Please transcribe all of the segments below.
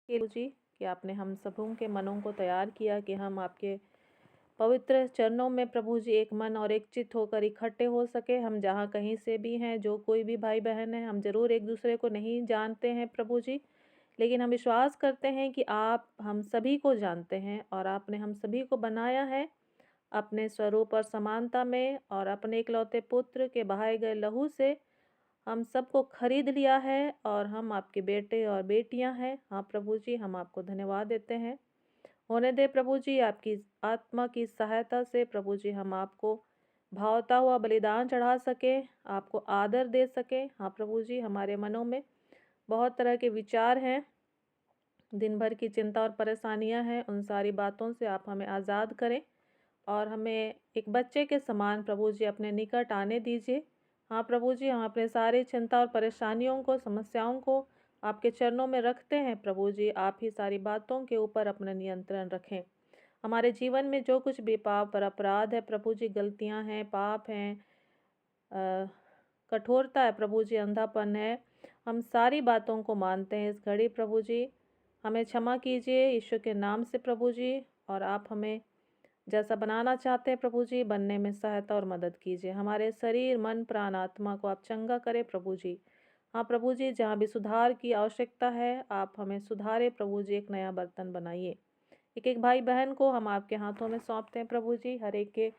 प्रभु जी कि आपने हम सबों के मनों को तैयार किया कि हम आपके पवित्र चरणों में प्रभु जी एक मन और एक चित्त होकर इकट्ठे हो सके। हम जहाँ कहीं से भी हैं, जो कोई भी भाई बहन है, हम जरूर एक दूसरे को नहीं जानते हैं प्रभु जी, लेकिन हम विश्वास करते हैं कि आप हम सभी को जानते हैं और आपने हम सभी को बनाया है अपने स्वरूप और समानता में, और अपने इकलौते पुत्र के बहाए गए लहू से हम सबको खरीद लिया है और हम आपके बेटे और बेटियां हैं। हाँ प्रभु जी, हम आपको धन्यवाद देते हैं। होने दे प्रभु जी, आपकी आत्मा की सहायता से प्रभु जी हम आपको भावता हुआ बलिदान चढ़ा सके, आपको आदर दे सके। हाँ प्रभु जी, हमारे मनों में बहुत तरह के विचार हैं, दिन भर की चिंता और परेशानियां हैं, उन सारी बातों से आप हमें आज़ाद करें और हमें एक बच्चे के समान प्रभु जी अपने निकट आने दीजिए। हाँ प्रभु जी, हम अपने सारी चिंता और परेशानियों को, समस्याओं को आपके चरणों में रखते हैं प्रभु जी। आप ही सारी बातों के ऊपर अपना नियंत्रण रखें। हमारे जीवन में जो कुछ भी पाप और अपराध है प्रभु जी, गलतियां हैं, पाप हैं, कठोरता है प्रभु जी, अंधापन है, हम सारी बातों को मानते हैं इस घड़ी प्रभु जी। हमें क्षमा कीजिए यीशु के नाम से प्रभु जी, और आप हमें जैसा बनाना चाहते हैं प्रभु जी, बनने में सहायता और मदद कीजिए। हमारे शरीर, मन, प्राण, आत्मा को आप चंगा करें प्रभु जी। हाँ प्रभु जी, जहाँ भी सुधार की आवश्यकता है आप हमें सुधारे प्रभु जी, एक नया बर्तन बनाइए। एक एक भाई बहन को हम आपके हाथों में सौंपते हैं प्रभु जी। हर एक के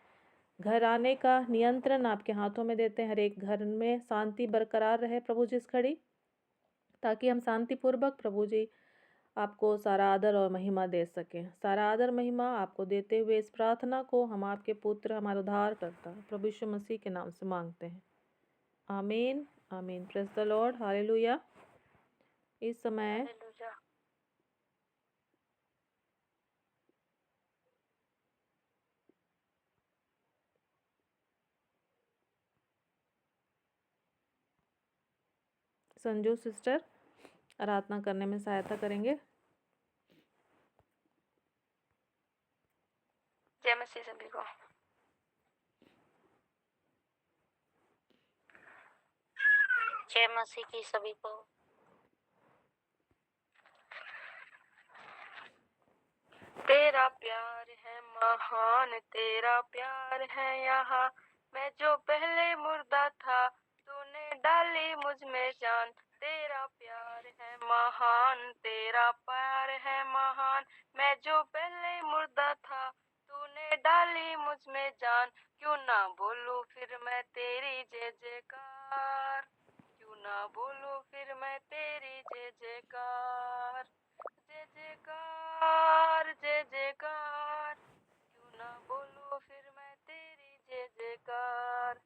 घर आने का नियंत्रण आपके हाथों में देते हैं। हर एक घर में शांति बरकरार रहे प्रभु जी इस घड़ी, ताकि हम शांतिपूर्वक प्रभु जी आपको सारा आदर और महिमा दे सकें। सारा आदर महिमा आपको देते हुए इस प्रार्थना को हम आपके पुत्र, हमारे उद्धारकर्ता प्रभु यीशु मसीह के नाम से मांगते हैं। आमीन आमीन। Praise the Lord, hallelujah. इस समय हालेलुया। संजू सिस्टर आराधना करने में सहायता करेंगे। जय मसीह सभी को। जय मसीह की सभी को। तेरा प्यार है महान, तेरा प्यार है यहाँ, मैं जो पहले मुर्दा था तूने डाली मुझ में जान। तेरा प्यार है महान, तेरा प्यार है महान, मैं जो पहले मुर्दा था तूने डाली मुझ में जान। क्यों ना बोलूं फिर मैं तेरी जय जयकार, क्यों ना बोलूं फिर मैं तेरी जय जयकार। जय जयकार जय जयकार, क्यों ना बोलूं फिर मैं तेरी जय जयकार।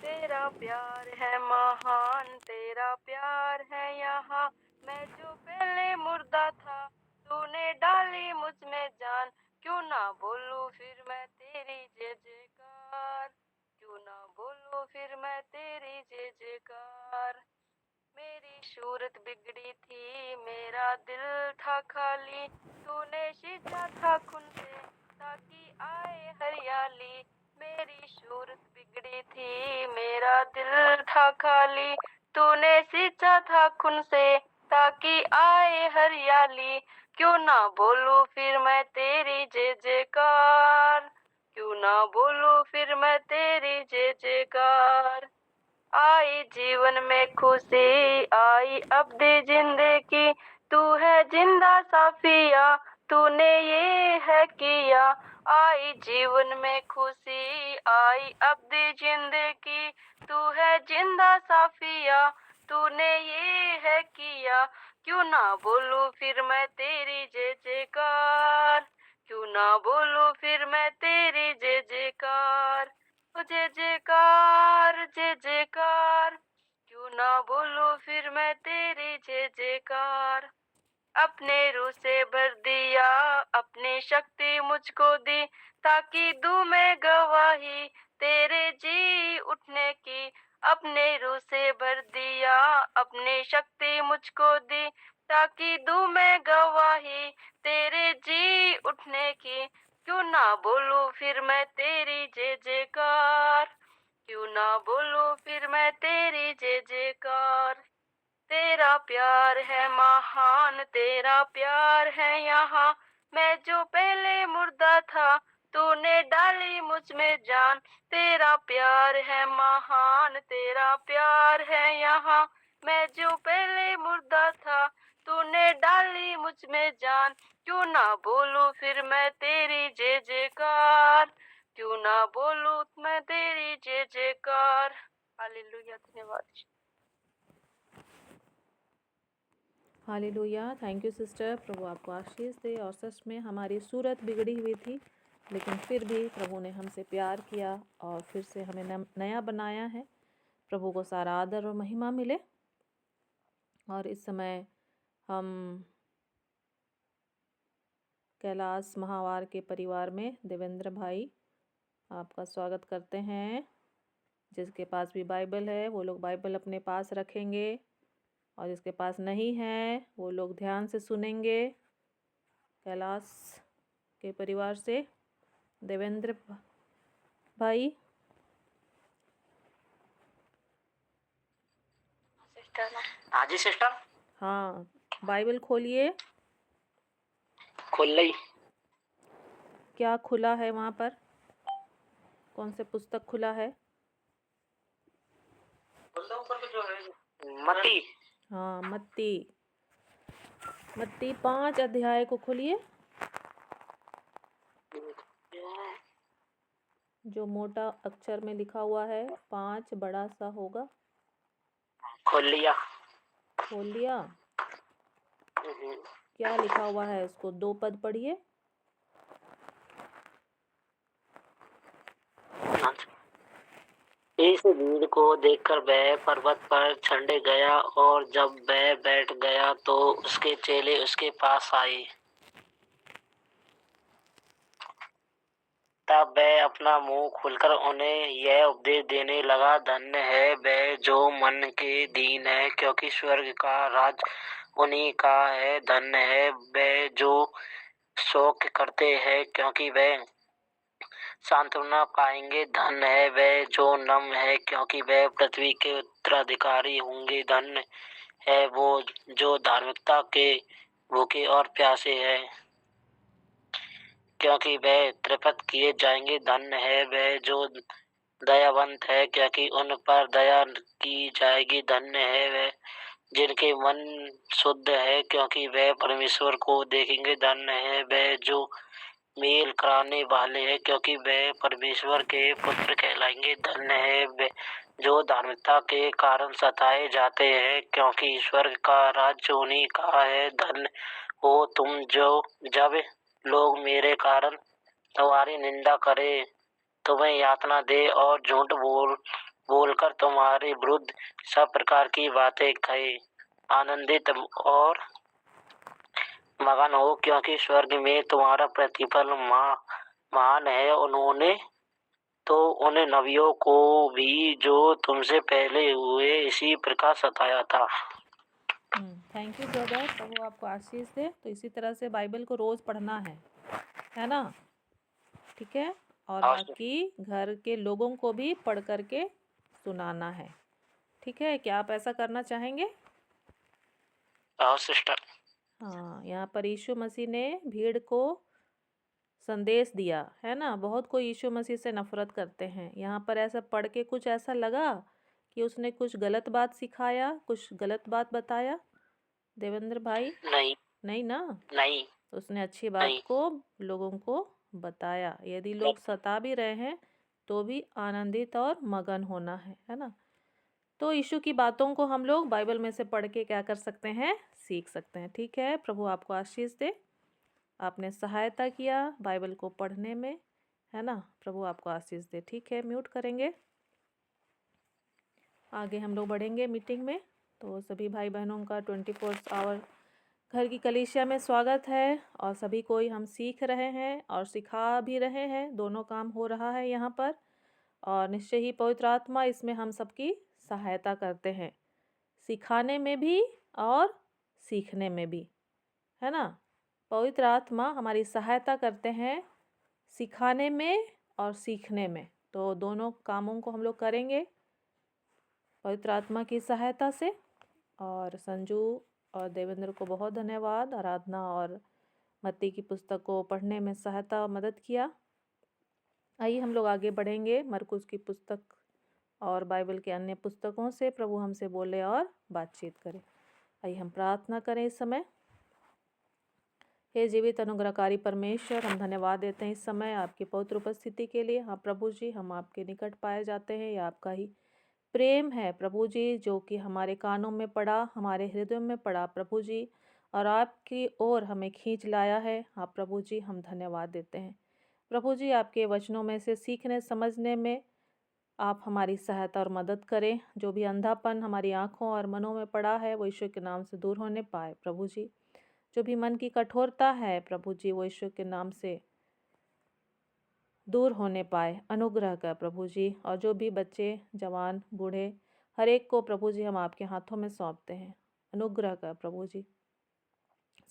तेरा प्यार है महान, तेरा प्यार है यहाँ, मैं जो पहले मुर्दा था तूने डाली मुझ में जान। क्यों ना बोलूं फिर मैं तेरी जय जयकार, क्यों ना बोलूं फिर मैं तेरी जय जयकार। मेरी सूरत बिगड़ी थी, मेरा दिल था खाली, तूने सींचा था खून से ताकि आए हरियाली। मेरी सूरत बिगड़ी थी, मेरा दिल था खाली, तूने सींचा था खून से ताकि आए हरियाली। क्यों ना बोलूं फिर मैं तेरी जय जयकार, क्यों ना बोलूं फिर मैं तेरी जय जयकार। आई जीवन में खुशी, आई अब दी जिंदगी, तू है जिंदा साफिया, तूने ये है किया। आई जीवन में खुशी, आई अब दी जिंदगी, तू है जिंदा साफिया, तूने ये है किया। क्यों ना बोलूं फिर मैं तेरी जय जयकार, क्यों ना बोलूं फिर मैं तेरी जय जयकार। जय जयकार जय जयकार, क्यों ना बोलूं फिर मैं तेरी जय जयकार। अपने रूह से भर दिया, अपनी शक्ति मुझको दी, ताकि दूं मैं गवाही तेरे जी उठने की। अपने रूह से भर दिया, अपनी शक्ति मुझको दी, ताकि दूं मैं गवाही तेरे जी उठने की। क्यों ना बोलूं फिर मैं तेरी जय जयकार, क्यों ना बोलूं फिर मैं तेरी जय जयकार। तेरा प्यार है महान, तेरा प्यार है यहाँ, मैं जो पहले मुर्दा था, तूने डाली मुझ में जान। तेरा प्यार है महान, तेरा प्यार है यहाँ, मैं जो पहले मुर्दा था, तूने डाली मुझ में जान। क्यों ना बोलूं फिर मैं तेरी जय जयकार, क्यों ना बोलूं मैं तेरी जय जयकार। हालेलुया, धन्यवाद। हालेलुया। Thank you sister. प्रभु आपको आशीष दे। और सच में हमारी सूरत बिगड़ी हुई थी, लेकिन फिर भी प्रभु ने हमसे प्यार किया और फिर से हमें नया बनाया है। प्रभु को सारा आदर और महिमा मिले। और इस समय हम कैलाश महावार के परिवार में देवेंद्र भाई आपका स्वागत करते हैं। जिसके पास भी बाइबल है वो लोग बाइबल अपने पास रखेंगे, और जिसके पास नहीं है वो लोग ध्यान से सुनेंगे। कैलाश के परिवार से देवेंद्र भाई। हाँ जी सिस्टर। हाँ, बाइबल खोलिए। खोल ली। क्या खुला है वहाँ पर? कौन से पुस्तक खुला है? मत्ती। हाँ, मत्ती। मत्ती 5 अध्याय को खोलिए। जो मोटा अक्षर में लिखा हुआ है 5 बड़ा सा होगा। खोल लिया। खोल लिया। क्या लिखा हुआ है उसको 2 पद पढ़िए। इस भीड़ को देखकर वह पर्वत पर चढ़ गया, और जब वह बैठ गया तो उसके चेले उसके पास आए। तब वह अपना मुंह खोलकर उन्हें यह उपदेश देने लगा, धन्य है वह जो मन के दीन है, क्योंकि स्वर्ग का राज उन्हीं का है। धन्य है वह जो शोक करते हैं, क्योंकि वह सांत्वना पाएंगे। धन्य है वह जो नम्र है, क्योंकि वह पृथ्वी के उत्तराधिकारी होंगे। धन्य है वो जो धार्मिकता के भूखे और प्यासे हैं, क्योंकि वह तृप्त किए जाएंगे। धन्य है वह जो दयावंत है, क्योंकि उन पर दया की जाएगी। धन्य है वह जिनके मन शुद्ध है, क्योंकि वह परमेश्वर को देखेंगे। धन्य है वह जो मेल कराने वाले हैं, क्योंकि वे परमेश्वर के पुत्र कहलाएंगे। धन्य है वे जो धार्मिकता के कारण सताए जाते हैं, क्योंकि ईश्वर का राज्य उन्हीं का है। धन्य हो तुम जो जब लोग मेरे कारण तुम्हारी निंदा करे, तुम्हें यातना दे और झूठ बोलकर तुम्हारे विरुद्ध सब प्रकार की बातें कहे। आनंदित और मगन हो, क्योंकि स्वर्ग में तुम्हारा प्रतिफल महान है। उन्होंने तो उन नबियों को भी जो तुमसे पहले हुए इसी प्रकार सताया था। Thank you brother. प्रभु आपको आशीष दे। तो इसी तरह से बाइबल को रोज पढ़ना है ना? ठीक है। और बाकी घर के लोगों को भी पढ़ करके सुनाना है। ठीक है, क्या आप ऐसा करना चाहेंगे? सिस्टर। हाँ, यहाँ पर यीशु मसीह ने भीड़ को संदेश दिया है ना। बहुत कोई यीशु मसीह से नफरत करते हैं। यहाँ पर ऐसा पढ़ के कुछ ऐसा लगा कि उसने कुछ गलत बात सिखाया, कुछ गलत बात बताया देवेंद्र भाई? नहीं ना। नहीं। उसने अच्छी बात को लोगों को बताया। यदि लोग सता भी रहे हैं तो भी आनंदित और मगन होना है ना। तो यीशु की बातों को हम लोग बाइबल में से पढ़ के क्या कर सकते हैं? सीख सकते हैं। ठीक है, प्रभु आपको आशीष दे। आपने सहायता किया बाइबल को पढ़ने में, है ना। प्रभु आपको आशीष दे। ठीक है, म्यूट करेंगे। आगे हम लोग बढ़ेंगे मीटिंग में। तो सभी भाई बहनों का 24 आवर घर की कलीसिया में स्वागत है। और सभी कोई हम सीख रहे हैं और सिखा भी रहे हैं। दोनों काम हो रहा है यहाँ पर। और निश्चय ही पवित्र आत्मा इसमें हम सबकी सहायता करते हैं, सिखाने में भी और सीखने में भी, है ना। पवित्र आत्मा हमारी सहायता करते हैं सिखाने में और सीखने में। तो दोनों कामों को हम लोग करेंगे पवित्र आत्मा की सहायता से। और संजू और देवेंद्र को बहुत धन्यवाद। आराधना और मत्ती की पुस्तक को पढ़ने में सहायता और मदद किया। आइए हम लोग आगे बढ़ेंगे मरकुस की पुस्तक और बाइबल के अन्य पुस्तकों से। प्रभु हमसे बोले और बातचीत करें। आइए हम प्रार्थना करें इस समय। हे जीवित अनुग्रहकारी परमेश्वर, हम धन्यवाद देते हैं इस समय आपकी पवित्र उपस्थिति के लिए। हाँ प्रभु जी, हम आपके निकट पाए जाते हैं। ये आपका ही प्रेम है प्रभु जी, जो कि हमारे कानों में पड़ा, हमारे हृदय में पड़ा प्रभु जी, और आपकी ओर हमें खींच लाया है। हाँ प्रभु जी, हम धन्यवाद देते हैं प्रभु जी। आपके वचनों में से सीखने समझने में आप हमारी सहायता और मदद करें। जो भी अंधापन हमारी आँखों और मनों में पड़ा है वो ईश्वर के नाम से दूर होने पाए प्रभु जी। जो भी मन की कठोरता है प्रभु जी, वो ईश्वर के नाम से दूर होने पाए। अनुग्रह कर प्रभु जी। और जो भी बच्चे, जवान, बूढ़े, हर एक को प्रभु जी हम आपके हाथों में सौंपते हैं। अनुग्रह कर प्रभु जी।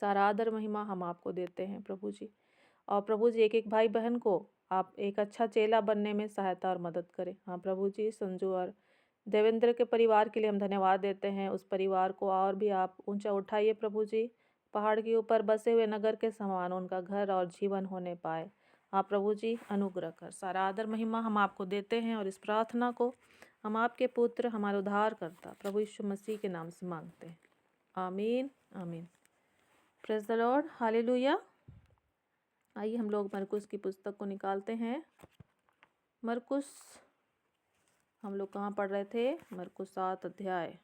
सारा आदर महिमा हम आपको देते हैं प्रभु जी। और प्रभु जी, एक एक भाई बहन को आप एक अच्छा चेला बनने में सहायता और मदद करें। हाँ प्रभु जी, संजू और देवेंद्र के परिवार के लिए हम धन्यवाद देते हैं। उस परिवार को और भी आप ऊंचा उठाइए प्रभु जी। पहाड़ के ऊपर बसे हुए नगर के समान उनका घर और जीवन होने पाए। हाँ प्रभु जी, अनुग्रह कर। सारा आदर महिमा हम आपको देते हैं और इस प्रार्थना को हम आपके पुत्र, हमारे उद्धारकर्ता प्रभु यीशु मसीह के नाम से मांगते हैं। आमीन आमीन। Praise the Lord, hallelujah. आइए हम लोग मरकुस की पुस्तक को निकालते हैं। मरकुस हम लोग कहाँ पढ़ रहे थे? मरकुस 7 अध्याय।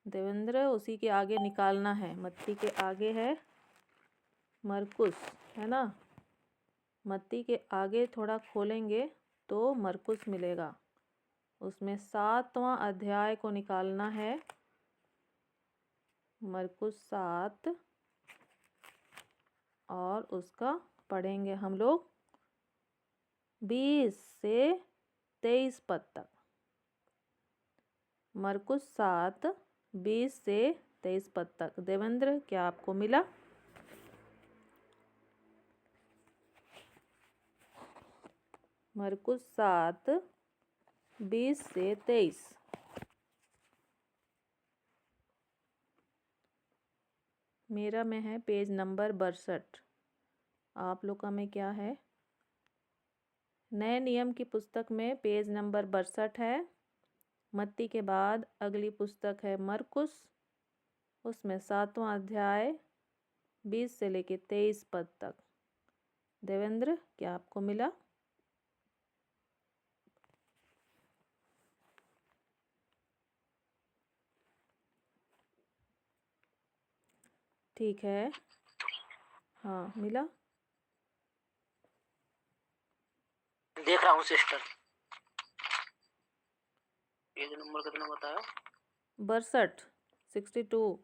देवेंद्र उसी के आगे निकालना है, मत्ती के आगे है मरकुस, है ना। मत्ती के आगे थोड़ा खोलेंगे तो मरकुस मिलेगा। उसमें 7वां अध्याय को निकालना है। मरकुस 7 और उसका पढ़ेंगे हम लोग 20 से 23 पद तक। मरकुस 7 20 से 23 पद तक। देवेंद्र, क्या आपको मिला? मरकुस 7 20 से 23। मेरा में है पेज नंबर 62। आप लोग का में क्या है? नए नियम की पुस्तक में पेज नंबर 62 है। मत्ती के बाद अगली पुस्तक है मरकुस, उसमें 7वां अध्याय 20 से लेके 23 पद तक। देवेंद्र, क्या आपको मिला? ठीक है, हाँ मिला। देख रहा हूँ सिस्टर। पेज नंबर कितना बताया? 62, 62।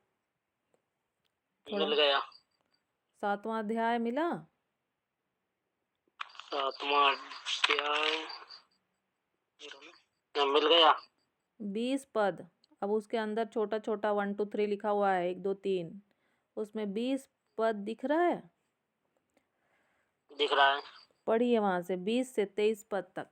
मिल गया। 7वां अध्याय मिला। 7वां अध्याय मिल गया। 20 पद। अब उसके अंदर छोटा छोटा 1 2 3 लिखा हुआ है, 1 2 3। उसमें 20 पद दिख रहा है? दिख रहा है। पढ़िए वहां से 20 से 23 पद तक।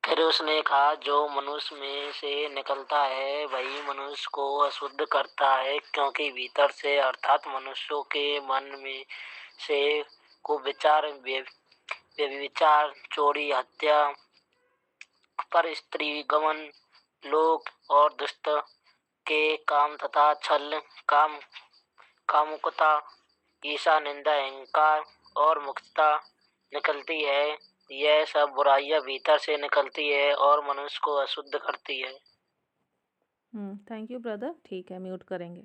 फिर उसने कहा, जो मनुष्य में से निकलता है वही मनुष्य को अशुद्ध करता है, क्योंकि भीतर से अर्थात मनुष्यों के मन में से को विचार, व्यभिचार, चोरी, हत्या, पर स्त्री गमन, लोभ और दुष्ट के काम तथा छल, कामुकता, ईर्ष्या, निंदा, अहंकार और मुक्तता निकलती है। यह सब बुराइयां भीतर से निकलती है और मनुष्य को अशुद्ध करती है। Thank you brother. ठीक है, म्यूट करेंगे।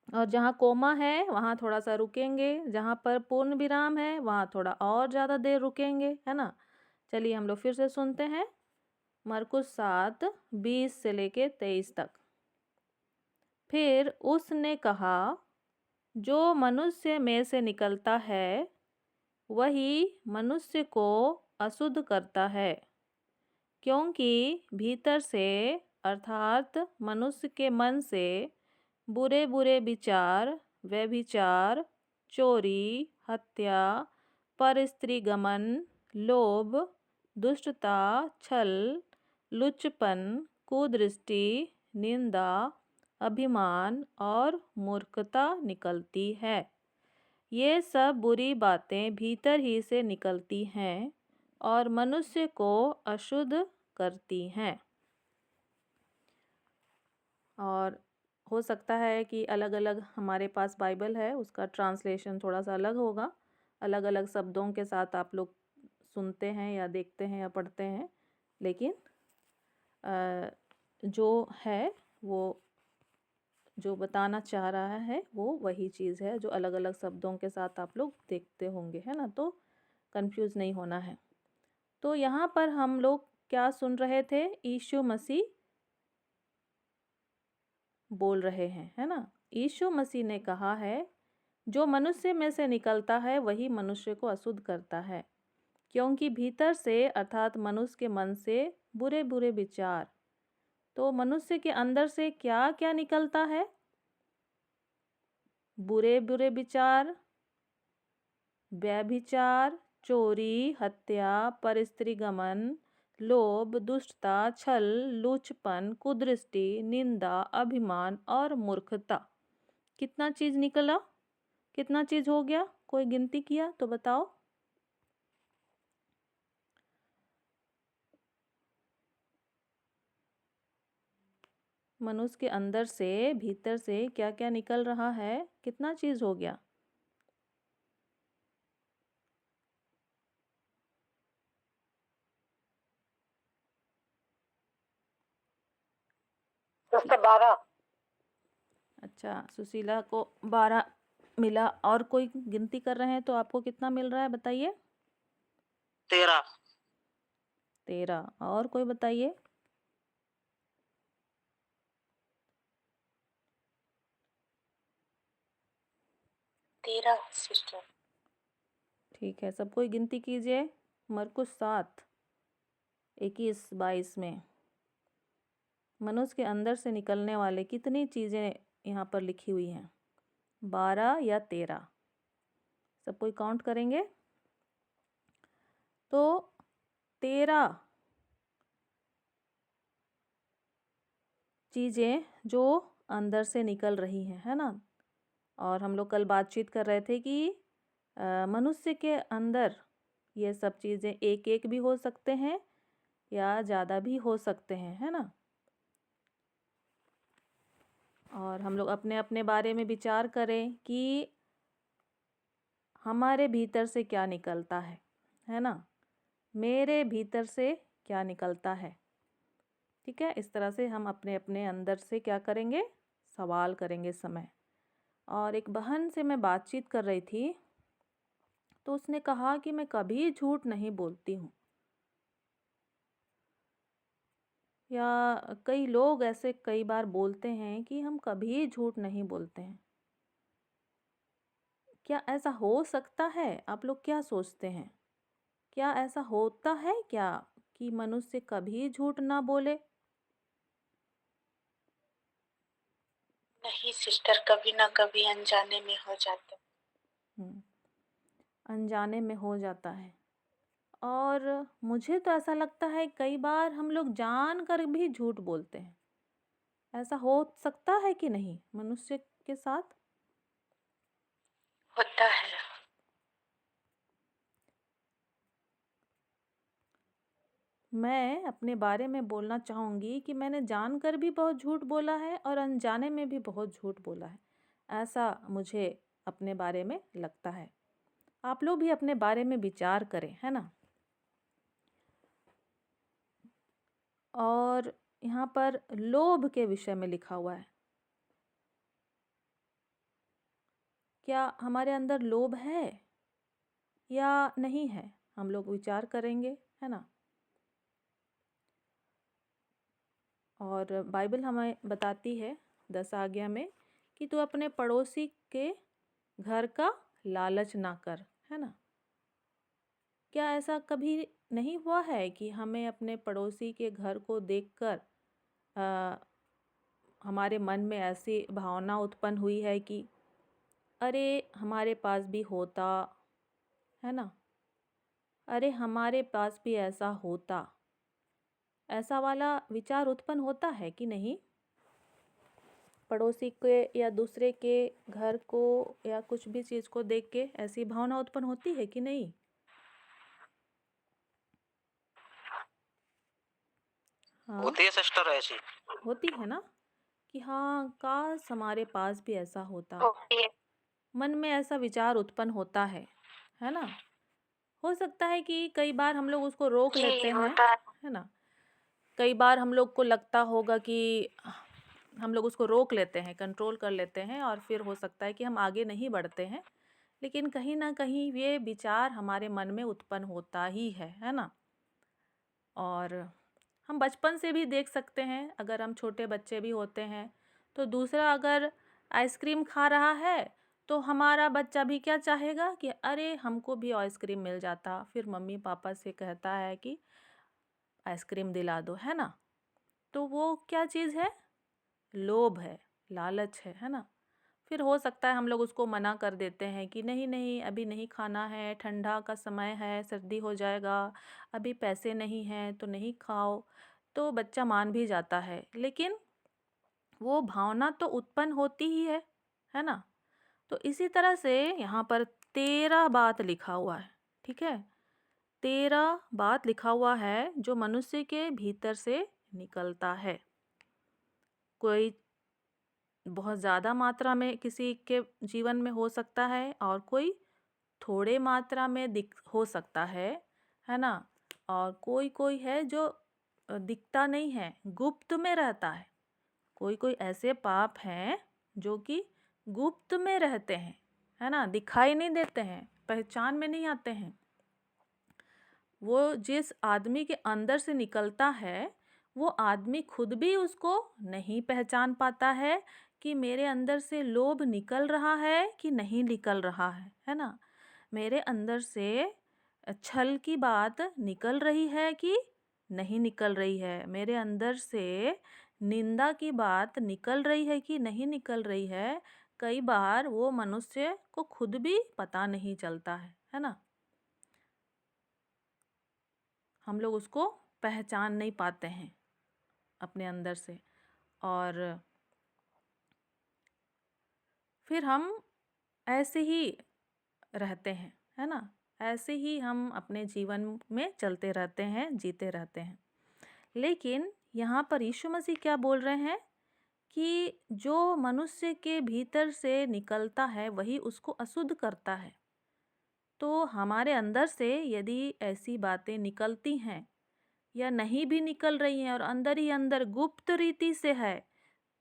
और जहाँ कोमा है वहाँ थोड़ा सा रुकेंगे, जहाँ पर पूर्ण विराम है वहाँ थोड़ा और ज़्यादा देर रुकेंगे, है ना। चलिए हम लोग फिर से सुनते हैं। मरकुस 7 20 से लेके 23 तक। फिर उसने कहा, जो मनुष्य में से निकलता है वही मनुष्य को अशुद्ध करता है, क्योंकि भीतर से अर्थात मनुष्य के मन से बुरे बुरे विचार, व्यभिचार, चोरी, हत्या, पर स्त्री गमन, लोभ, दुष्टता, छल, लुच्चपन, कुदृष्टि, निंदा, अभिमान और मूर्खता निकलती है। ये सब बुरी बातें भीतर ही से निकलती हैं और मनुष्य को अशुद्ध करती हैं। और हो सकता है कि अलग अलग हमारे पास बाइबल है, उसका ट्रांसलेशन थोड़ा सा अलग होगा, अलग अलग शब्दों के साथ आप लोग सुनते हैं या देखते हैं या पढ़ते हैं, लेकिन जो है वो जो बताना चाह रहा है वो वही चीज़ है जो अलग अलग शब्दों के साथ आप लोग देखते होंगे, है ना। तो कंफ्यूज नहीं होना है। तो यहाँ पर हम लोग क्या सुन रहे थे? यीशु मसीह बोल रहे हैं, है ना। यीशु मसीह ने कहा है जो मनुष्य में से निकलता है वही मनुष्य को अशुद्ध करता है, क्योंकि भीतर से अर्थात मनुष्य के मन से बुरे बुरे विचार। तो मनुष्य के अंदर से क्या क्या निकलता है? बुरे बुरे विचार, व्यभिचार, चोरी, हत्या, परस्त्रीगमन, लोभ, दुष्टता, छल, लुचपन, कुदृष्टि, निंदा, अभिमान और मूर्खता। कितना चीज निकला? कितना चीज हो गया? कोई गिनती किया तो बताओ। मनुष्य के अंदर से भीतर से क्या क्या निकल रहा है? कितना चीज हो गया? उससे 12। अच्छा, सुशीला को 12 मिला। और कोई गिनती कर रहे हैं तो आपको कितना मिल रहा है बताइए? 13। 13। और कोई बताइए? 13 सिस्टर। ठीक है, सब कोई गिनती कीजिए। मरकुस 7, 21, 22 में मनुष्य के अंदर से निकलने वाले कितनी चीज़ें यहाँ पर लिखी हुई हैं? 12 या 13? सब कोई काउंट करेंगे तो 13 चीज़ें जो अंदर से निकल रही हैं, है ना। और हम लोग कल बातचीत कर रहे थे कि मनुष्य के अंदर ये सब चीज़ें एक एक भी हो सकते हैं या ज़्यादा भी हो सकते हैं, है ना। और हम लोग अपने अपने बारे में विचार करें कि हमारे भीतर से क्या निकलता है ना। मेरे भीतर से क्या निकलता है? ठीक है, इस तरह से हम अपने अपने अंदर से क्या करेंगे? सवाल करेंगे समय। और एक बहन से मैं बातचीत कर रही थी तो उसने कहा कि मैं कभी झूठ नहीं बोलती हूँ। या कई लोग ऐसे कई बार बोलते हैं कि हम कभी झूठ नहीं बोलते हैं। क्या ऐसा हो सकता है? आप लोग क्या सोचते हैं? क्या ऐसा होता है क्या कि मनुष्य कभी झूठ ना बोले? नहीं सिस्टर, कभी ना कभी अनजाने में हो जाता है। अनजाने में हो जाता है। और मुझे तो ऐसा लगता है कई बार हम लोग जानकर भी झूठ बोलते हैं। ऐसा हो सकता है कि नहीं मनुष्य के साथ? होता है। मैं अपने बारे में बोलना चाहूँगी कि मैंने जानकर भी बहुत झूठ बोला है और अनजाने में भी बहुत झूठ बोला है। ऐसा मुझे अपने बारे में लगता है। आप लोग भी अपने बारे में विचार करें, है ना। और यहाँ पर लोभ के विषय में लिखा हुआ है। क्या हमारे अंदर लोभ है या नहीं है? हम लोग विचार करेंगे, है ना। और बाइबल हमें बताती है 10 आज्ञा में कि तू अपने पड़ोसी के घर का लालच ना कर, है ना। क्या ऐसा कभी नहीं हुआ है कि हमें अपने पड़ोसी के घर को देखकर हमारे मन में ऐसी भावना उत्पन्न हुई है कि अरे हमारे पास भी होता, है ना। अरे हमारे पास भी ऐसा होता। ऐसा वाला विचार उत्पन्न होता है कि नहीं? पड़ोसी के या दूसरे के घर को या कुछ भी चीज़ को देख के ऐसी भावना उत्पन्न होती है कि नहीं? हाँ, होती है सिस्टर ऐसी। होती है ना? कि हाँ, काश हमारे पास भी ऐसा होता। होती है। मन में ऐसा विचार उत्पन्न होता है ना? हो सकता है कि कई बार हम लोग उसको रोक लेते जी हैं, होता है। है ना? कई बार हम लोग को लगता होगा कि हम लोग उसको रोक लेते हैं, कंट्रोल कर लेते हैं और फिर हो सकता है कि हम आगे नहीं बढ़ते हैं। लेकिन कहीं न कहीं ये विचार हमारे मन में उत्पन्न होता ही है ना? और हम बचपन से भी देख सकते हैं, अगर हम छोटे बच्चे भी होते हैं, तो दूसरा अगर आइसक्रीम खा रहा है, तो हमारा बच्चा भी क्या चाहेगा कि अरे! हमको भी आइसक्रीम मिल जाता। फिर मम्मी-पापा से कहता है कि आइसक्रीम दिला दो, है ना? तो वो क्या चीज़ है? लोभ है, लालच है ना? फिर हो सकता है हम लोग उसको मना कर देते हैं कि नहीं नहीं अभी नहीं खाना है, ठंडा का समय है, सर्दी हो जाएगा, अभी पैसे नहीं हैं तो नहीं खाओ। तो बच्चा मान भी जाता है, लेकिन वो भावना तो उत्पन्न होती ही है ना? तो इसी तरह से यहाँ पर 13 बात लिखा हुआ है, ठीक है? 13 बात लिखा हुआ है जो मनुष्य के भीतर से निकलता है। कोई बहुत ज़्यादा मात्रा में किसी के जीवन में हो सकता है और कोई थोड़े मात्रा में दिख हो सकता है ना? और कोई कोई है जो दिखता नहीं है, गुप्त में रहता है। कोई कोई ऐसे पाप हैं जो कि गुप्त में रहते हैं, है ना? दिखाई नहीं देते हैं, पहचान में नहीं आते हैं। वो जिस आदमी के अंदर से निकलता है, वो आदमी खुद भी उसको नहीं पहचान पाता है कि मेरे अंदर से लोभ निकल रहा है कि नहीं निकल रहा है ना? मेरे अंदर से छल की बात निकल रही है कि नहीं निकल रही है? मेरे अंदर से निंदा की बात निकल रही है कि नहीं निकल रही है? कई बार वो मनुष्य को खुद भी पता नहीं चलता है ना? हम लोग उसको पहचान नहीं पाते हैं अपने अंदर से, और फिर हम ऐसे ही रहते हैं, है ना? ऐसे ही हम अपने जीवन में चलते रहते हैं, जीते रहते हैं। लेकिन यहाँ पर यीशु मसीह क्या बोल रहे हैं कि जो मनुष्य के भीतर से निकलता है वही उसको अशुद्ध करता है। तो हमारे अंदर से यदि ऐसी बातें निकलती हैं या नहीं भी निकल रही हैं और अंदर ही अंदर गुप्त रीति से है,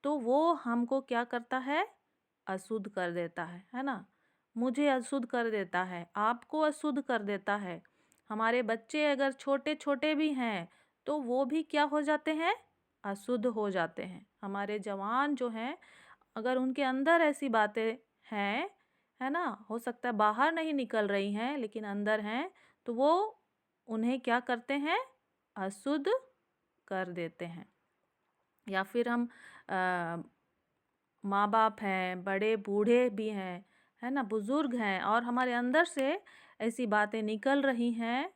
तो वो हमको क्या करता है? अशुद्ध कर देता है ना? मुझे अशुद्ध कर देता है, आपको अशुद्ध कर देता है। हमारे बच्चे अगर छोटे छोटे भी हैं तो वो भी क्या हो जाते हैं? अशुद्ध हो जाते हैं। हमारे जवान जो हैं, अगर उनके अंदर ऐसी बातें हैं, है ना? हो सकता है बाहर नहीं निकल रही हैं लेकिन अंदर हैं, तो वो उन्हें क्या करते हैं? अशुद्ध कर देते हैं। या फिर हम माँ बाप हैं, बड़े बूढ़े भी हैं, है ना? बुजुर्ग हैं और हमारे अंदर से ऐसी बातें निकल रही हैं,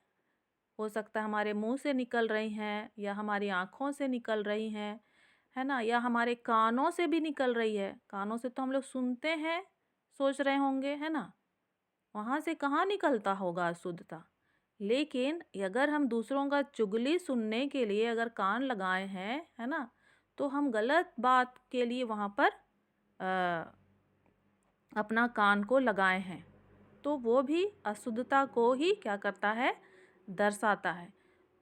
हो सकता है हमारे मुंह से निकल रही हैं या हमारी आँखों से निकल रही हैं, है ना? या हमारे कानों से भी निकल रही है। कानों से तो हम लोग सुनते हैं, सोच रहे होंगे, है ना? वहाँ से कहाँ निकलता होगा अशुद्धता? लेकिन अगर हम दूसरों का चुगली सुनने के लिए अगर कान लगाए हैं, है ना? तो हम गलत बात के लिए वहाँ पर अ, अपना कान को लगाए हैं, तो वो भी अशुद्धता को ही क्या करता है? दर्शाता है।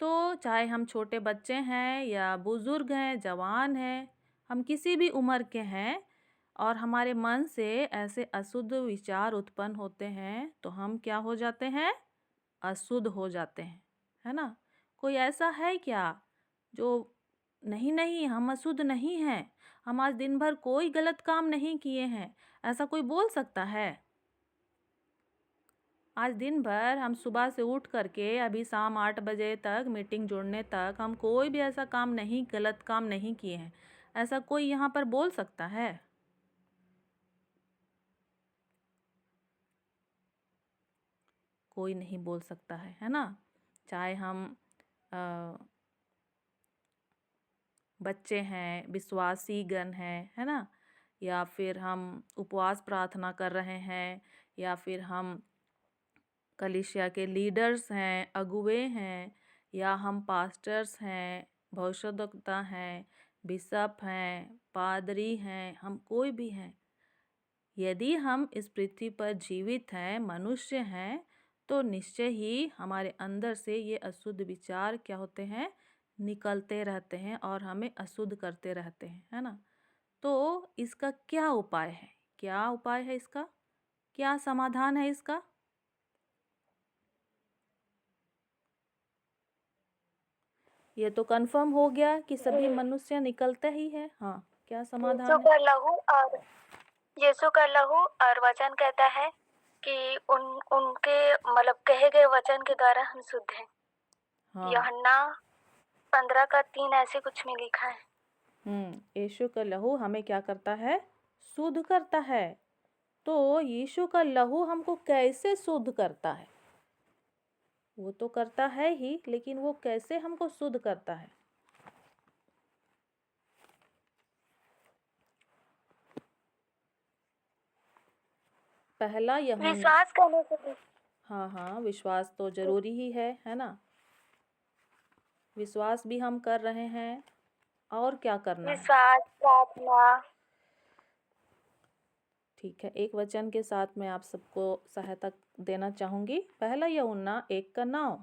तो चाहे हम छोटे बच्चे हैं या बुजुर्ग हैं, जवान हैं, हम किसी भी उम्र के हैं और हमारे मन से ऐसे अशुद्ध विचार उत्पन्न होते हैं, तो हम क्या हो जाते हैं? अशुद्ध हो जाते हैं, है ना? कोई ऐसा है क्या जो नहीं नहीं हम अशुद्ध नहीं हैं, हम आज दिन भर कोई गलत काम नहीं किए हैं, ऐसा कोई बोल सकता है? आज दिन भर हम सुबह से उठ करके अभी शाम 8 बजे तक मीटिंग जुड़ने तक हम कोई भी ऐसा काम नहीं, गलत काम नहीं किए हैं, ऐसा कोई यहाँ पर बोल सकता है? कोई नहीं बोल सकता है ना? चाहे हम अ, बच्चे हैं, विश्वासी गण हैं, है ना? या फिर हम उपवास प्रार्थना कर रहे हैं, या फिर हम कलीसिया के लीडर्स हैं, अगुवे हैं, या हम पास्टर्स हैं, भविष्यद्वक्ता हैं, बिशप हैं, पादरी हैं, हम कोई भी हैं। यदि हम इस पृथ्वी पर जीवित हैं, मनुष्य हैं, तो निश्चय ही हमारे अंदर से ये अशुद्ध विचार क्या होते हैं, निकलते रहते हैं और हमें अशुद्ध करते रहते हैं, है ना? तो इसका क्या उपाय है? क्या उपाय है इसका? क्या समाधान है इसका? ये तो कंफर्म हो गया कि सभी मनुष्य निकलते ही है। हाँ, क्या यीशु समाधान है? का लहू और यीशु का लहू और वचन कहता है कि उनके मतलब कहे गए वचन के द्वारा हम शुद्ध हैं। हाँ। यूहन्ना 15:3 ऐसे कुछ में लिखा है। यीशु का लहू हमें क्या करता है? शुद्ध करता है। तो यीशु का लहू हमको कैसे शुद्ध करता है? वो तो करता है ही, लेकिन वो कैसे हमको शुद्ध करता है? पहला यूहन्ना। विश्वास करने से भी। हाँ, विश्वास तो जरूरी ही है ना? विश्वास भी हम कर रहे हैं, और क्या करना है? विश्वास, प्रार्थना। ठीक है, एक वचन के साथ मैं आप सबको सहायता देना चाहूँगी। पहला यूहन्ना 1:9।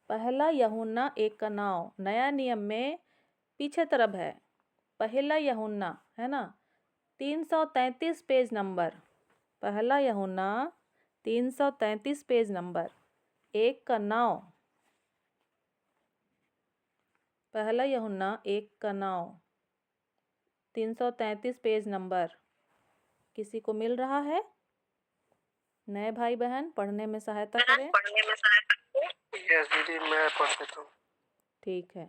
पहला यूहन्ना 1:9 नया नियम में पीछे तरफ है। पहला यूहन्ना, है ना? 333 पेज नंबर। पहला यूहन्ना 333 पेज नंबर 1:9। पहला यूहन्ना 1:9 333 पेज नंबर। किसी को मिल रहा है? नए भाई बहन पढ़ने में सहायता करें। यस दीदी, मैं पढ़ देता हूँ। ठीक है।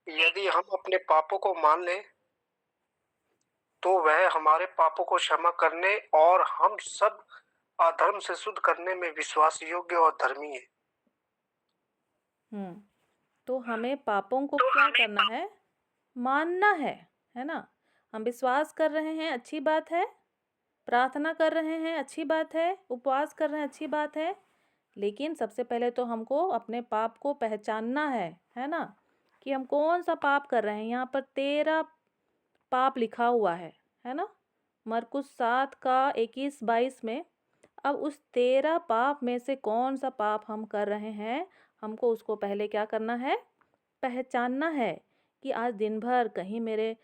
यदि हम अपने पापों को मान लें तो वह हमारे पापों को क्षमा करने और हम सब अधर्म से शुद्ध करने में विश्वास योग्य और धर्मी है। तो हमें पापों को क्या करना है? मानना है ना? हम विश्वास कर रहे हैं, अच्छी बात है। प्रार्थना कर रहे हैं, अच्छी बात है। उपवास कर रहे हैं, अच्छी बात है। लेकिन सबसे पहले तो हमको अपने पाप को पहचानना है ना? कि हम कौन सा पाप कर रहे हैं। यहाँ पर 13 पाप लिखा हुआ है ना? मरकुस 7:21-22 में। अब उस 13 पाप में से कौन सा पाप हम कर रहे हैं, हमको उसको पहले क्या करना है? पहचानना है कि आज दिन भर कहीं मेरे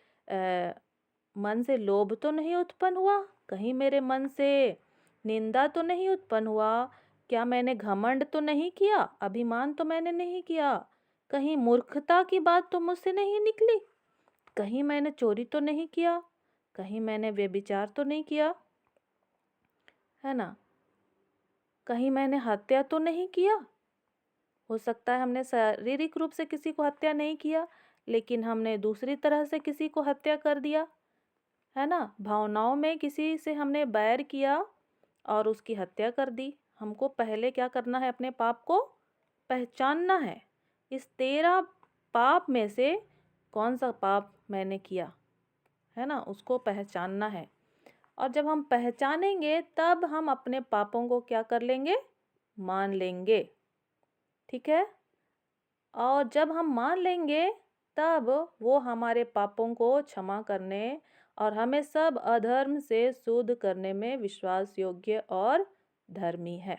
मन से लोभ तो नहीं उत्पन्न हुआ, कहीं मेरे मन से निंदा तो नहीं उत्पन्न हुआ, क्या मैंने घमंड तो नहीं किया, अभिमान तो मैंने नहीं किया, कहीं मूर्खता की बात तो मुझसे नहीं निकली, कहीं मैंने चोरी तो नहीं किया, कहीं मैंने व्यभिचार तो नहीं किया, है ना? कहीं मैंने हत्या तो नहीं किया। हो सकता है हमने शारीरिक रूप से किसी को हत्या नहीं किया, लेकिन हमने दूसरी तरह से किसी को हत्या कर दिया, है ना? भावनाओं में किसी से हमने बैर किया और उसकी हत्या कर दी। हमको पहले क्या करना है? अपने पाप को पहचानना है। इस 13 पाप में से कौन सा पाप मैंने किया, है ना? उसको पहचानना है। और जब हम पहचानेंगे तब हम अपने पापों को क्या कर लेंगे? मान लेंगे। ठीक है? और जब हम मान लेंगे तब वो हमारे पापों को क्षमा करने और हमें सब अधर्म से शुद्ध करने में विश्वास योग्य और धर्मी है।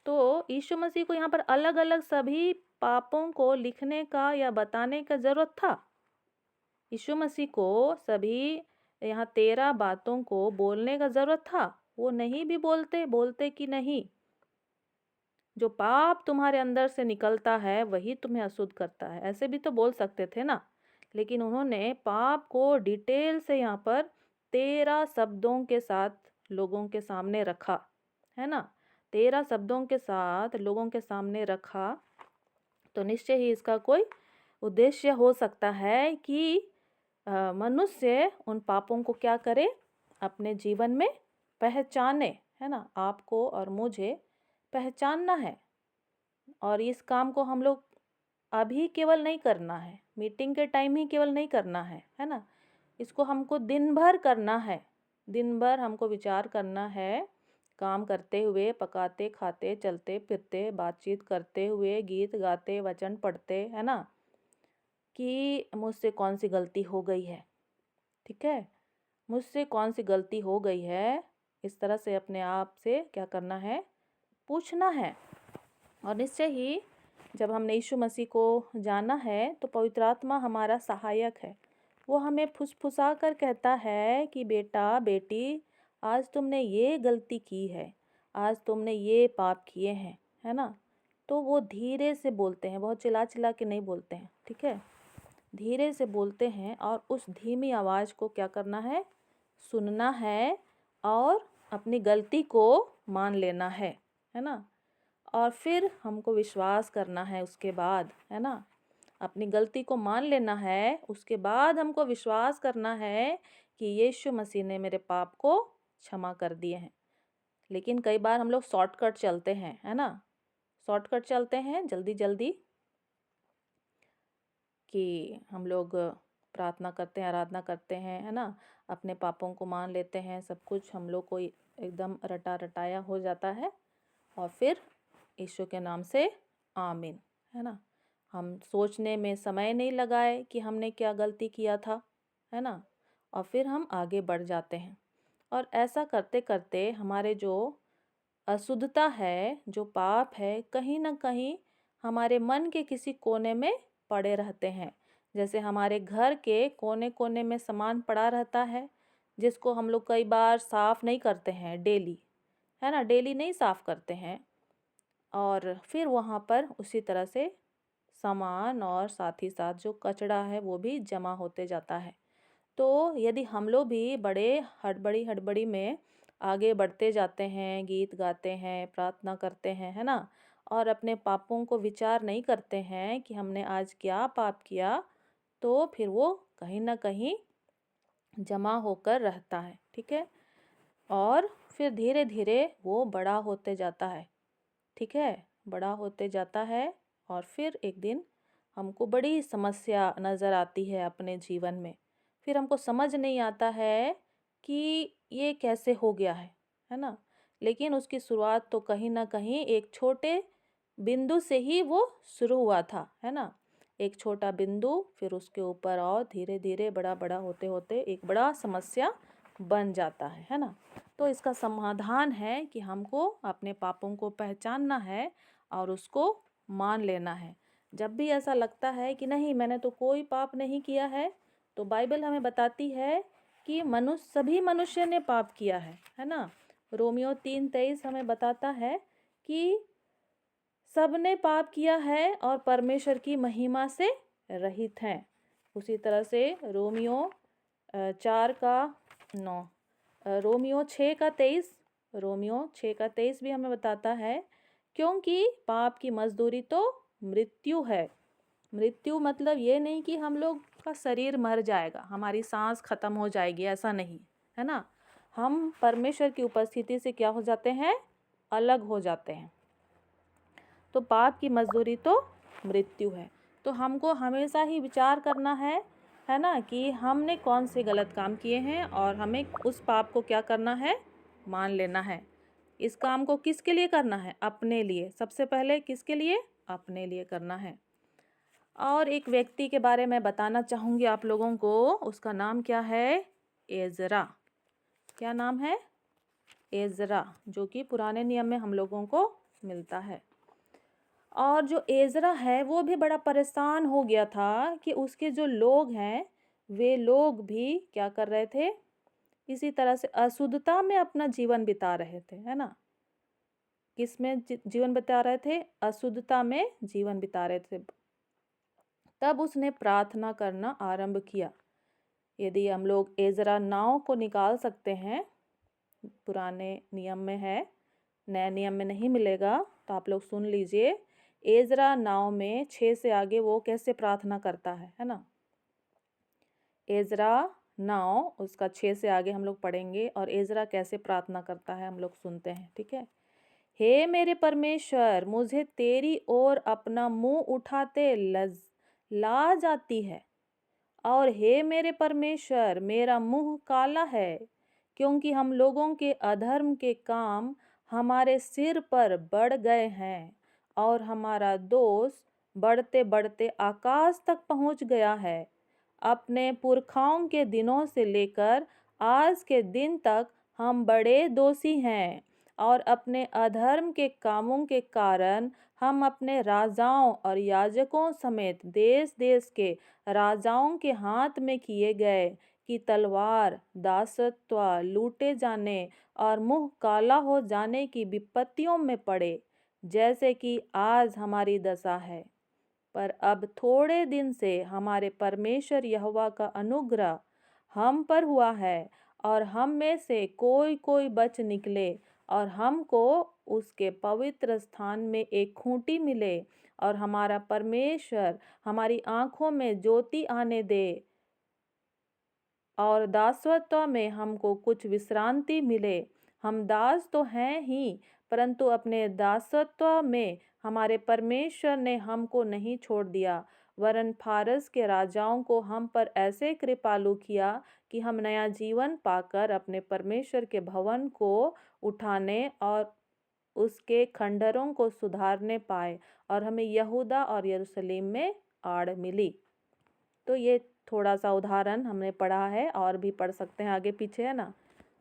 तो यीशु मसीह को यहाँ पर अलग अलग सभी पापों को लिखने का या बताने का जरूरत था? यीशु मसीह को सभी यहाँ 13 बातों को बोलने का जरूरत था? वो नहीं भी बोलते कि नहीं, जो पाप तुम्हारे अंदर से निकलता है वही तुम्हें अशुद्ध करता है, ऐसे भी तो बोल सकते थे ना? लेकिन उन्होंने पाप को डिटेल से यहाँ पर 13 शब्दों के साथ लोगों के सामने रखा, है ना? 13 शब्दों के साथ लोगों के सामने रखा। तो निश्चय ही इसका कोई उद्देश्य हो सकता है कि मनुष्य उन पापों को क्या करे? अपने जीवन में पहचाने, है ना? आपको और मुझे पहचानना है। और इस काम को हम लोग अभी केवल नहीं करना है, मीटिंग के टाइम ही केवल नहीं करना है ना। इसको हमको दिन भर करना है। दिन भर हमको विचार करना है, काम करते हुए, पकाते, खाते, चलते फिरते, बातचीत करते हुए, गीत गाते, वचन पढ़ते, है ना, कि मुझसे कौन सी गलती हो गई है। ठीक है, मुझसे कौन सी गलती हो गई है, इस तरह से अपने आप से क्या करना है, पूछना है। और निश्चय ही जब हमने यीशु मसीह को जाना है तो पवित्र आत्मा हमारा सहायक है। वो हमें फुसफुसा कर कहता है कि बेटा बेटी, आज तुमने ये गलती की है, आज तुमने ये पाप किए हैं, है ना। तो वो धीरे से बोलते हैं, बहुत चिल्ला चिल्ला के नहीं बोलते हैं। ठीक है, धीरे से बोलते हैं और उस धीमी आवाज़ को क्या करना है, सुनना है और अपनी गलती को मान लेना है ना। और फिर हमको विश्वास करना है उसके बाद, है ना। अपनी गलती को मान लेना है, उसके बाद हमको विश्वास करना है कि यीशु मसीह ने मेरे पाप को क्षमा कर दिए हैं। लेकिन कई बार हम लोग शॉर्टकट चलते हैं, है ना, शॉर्टकट चलते हैं जल्दी जल्दी, कि हम लोग प्रार्थना करते हैं, आराधना करते हैं, है ना, अपने पापों को मान लेते हैं, सब कुछ हम लोग को एकदम रटा रटाया हो जाता है और फिर यीशु के नाम से आमीन, है ना। हम सोचने में समय नहीं लगाए कि हमने क्या गलती किया था, है ना, और फिर हम आगे बढ़ जाते हैं। और ऐसा करते करते हमारे जो अशुद्धता है, जो पाप है, कहीं ना कहीं हमारे मन के किसी कोने में पड़े रहते हैं। जैसे हमारे घर के कोने कोने में सामान पड़ा रहता है, जिसको हम लोग कई बार साफ़ नहीं करते हैं डेली, है ना, डेली नहीं साफ़ करते हैं। और फिर वहाँ पर उसी तरह से सामान और साथ ही साथ जो कचरा है वो भी जमा होते जाता है। तो यदि हम लोग भी बड़े हड़बड़ी में आगे बढ़ते जाते हैं, गीत गाते हैं, प्रार्थना करते हैं, है ना, और अपने पापों को विचार नहीं करते हैं कि हमने आज क्या पाप किया, तो फिर वो कहीं ना कहीं जमा होकर रहता है। ठीक है, और फिर धीरे धीरे वो बड़ा होते जाता है। ठीक है, बड़ा होते जाता है और फिर एक दिन हमको बड़ी समस्या नज़र आती है अपने जीवन में। फिर हमको समझ नहीं आता है कि ये कैसे हो गया है ना। लेकिन उसकी शुरुआत तो कहीं ना कहीं एक छोटे बिंदु से ही वो शुरू हुआ था, है ना। एक छोटा बिंदु, फिर उसके ऊपर और धीरे धीरे बड़ा बड़ा होते होते एक बड़ा समस्या बन जाता है ना। तो इसका समाधान है कि हमको अपने पापों को पहचानना है और उसको मान लेना है। जब भी ऐसा लगता है कि नहीं मैंने तो कोई पाप नहीं किया है, तो बाइबल हमें बताती है कि सभी मनुष्य ने पाप किया है ना। रोमियो 3:23 हमें बताता है कि सबने पाप किया है और परमेश्वर की महिमा से रहित हैं। उसी तरह से रोमियो 4:9, रोमियो 6:23, रोमियो 6:23 भी हमें बताता है, क्योंकि पाप की मजदूरी तो मृत्यु है। मृत्यु मतलब ये नहीं कि हम लोग का शरीर मर जाएगा, हमारी सांस खत्म हो जाएगी, ऐसा नहीं, है ना। हम परमेश्वर की उपस्थिति से क्या हो जाते हैं, अलग हो जाते हैं। तो पाप की मजदूरी तो मृत्यु है। तो हमको हमेशा ही विचार करना है ना, कि हमने कौन से गलत काम किए हैं और हमें उस पाप को क्या करना है, मान लेना है। इस काम को किसके लिए करना है, अपने लिए। सबसे पहले किसके लिए, अपने लिए करना है। और एक व्यक्ति के बारे में बताना चाहूँगी आप लोगों को, उसका नाम क्या है, एजरा। क्या नाम है, एजरा, जो कि पुराने नियम में हम लोगों को मिलता है। और जो एजरा है वो भी बड़ा परेशान हो गया था कि उसके जो लोग हैं वे लोग भी क्या कर रहे थे, इसी तरह से अशुद्धता में अपना जीवन बिता रहे थे, है ना। किस में जीवन बिता रहे थे, अशुद्धता में जीवन बिता रहे थे। तब उसने प्रार्थना करना आरंभ किया। यदि हम लोग एजरा 9 को निकाल सकते हैं, पुराने नियम में है, नए नियम में नहीं मिलेगा, तो आप लोग सुन लीजिए। एजरा 9 में 6 से आगे वो कैसे प्रार्थना करता है ना। एजरा 9 उसका 6 से आगे हम लोग पढ़ेंगे और एजरा कैसे प्रार्थना करता है हम लोग सुनते हैं। ठीक है, हे मेरे परमेश्वर, मुझे तेरी ओर अपना मुंह उठाते ला जाती है। और हे मेरे परमेश्वर, मेरा मुंह काला है, क्योंकि हम लोगों के अधर्म के काम हमारे सिर पर बढ़ गए हैं, और हमारा दोष बढ़ते बढ़ते आकाश तक पहुंच गया है। अपने पुरखाओं के दिनों से लेकर आज के दिन तक हम बड़े दोषी हैं, और अपने अधर्म के कामों के कारण हम अपने राजाओं और याजकों समेत देश देश के राजाओं के हाथ में किए गए कि तलवार, दासत्व, लूटे जाने और मुंह काला हो जाने की विपत्तियों में पड़े, जैसे कि आज हमारी दशा है। पर अब थोड़े दिन से हमारे परमेश्वर यहोवा का अनुग्रह हम पर हुआ है, और हम में से कोई कोई बच निकले, और हमको उसके पवित्र स्थान में एक खूंटी मिले, और हमारा परमेश्वर हमारी आंखों में ज्योति आने दे, और दासत्व में हमको कुछ विश्रांति मिले। हम दास तो हैं ही, परंतु अपने दासत्व में हमारे परमेश्वर ने हमको नहीं छोड़ दिया, वरन फारस के राजाओं को हम पर ऐसे कृपालु किया कि हम नया जीवन पाकर अपने परमेश्वर के भवन को उठाने और उसके खंडरों को सुधारने पाए, और हमें यहूदा और यरूशलेम में आड़ मिली। तो ये थोड़ा सा उदाहरण हमने पढ़ा है, और भी पढ़ सकते हैं आगे पीछे, है ना।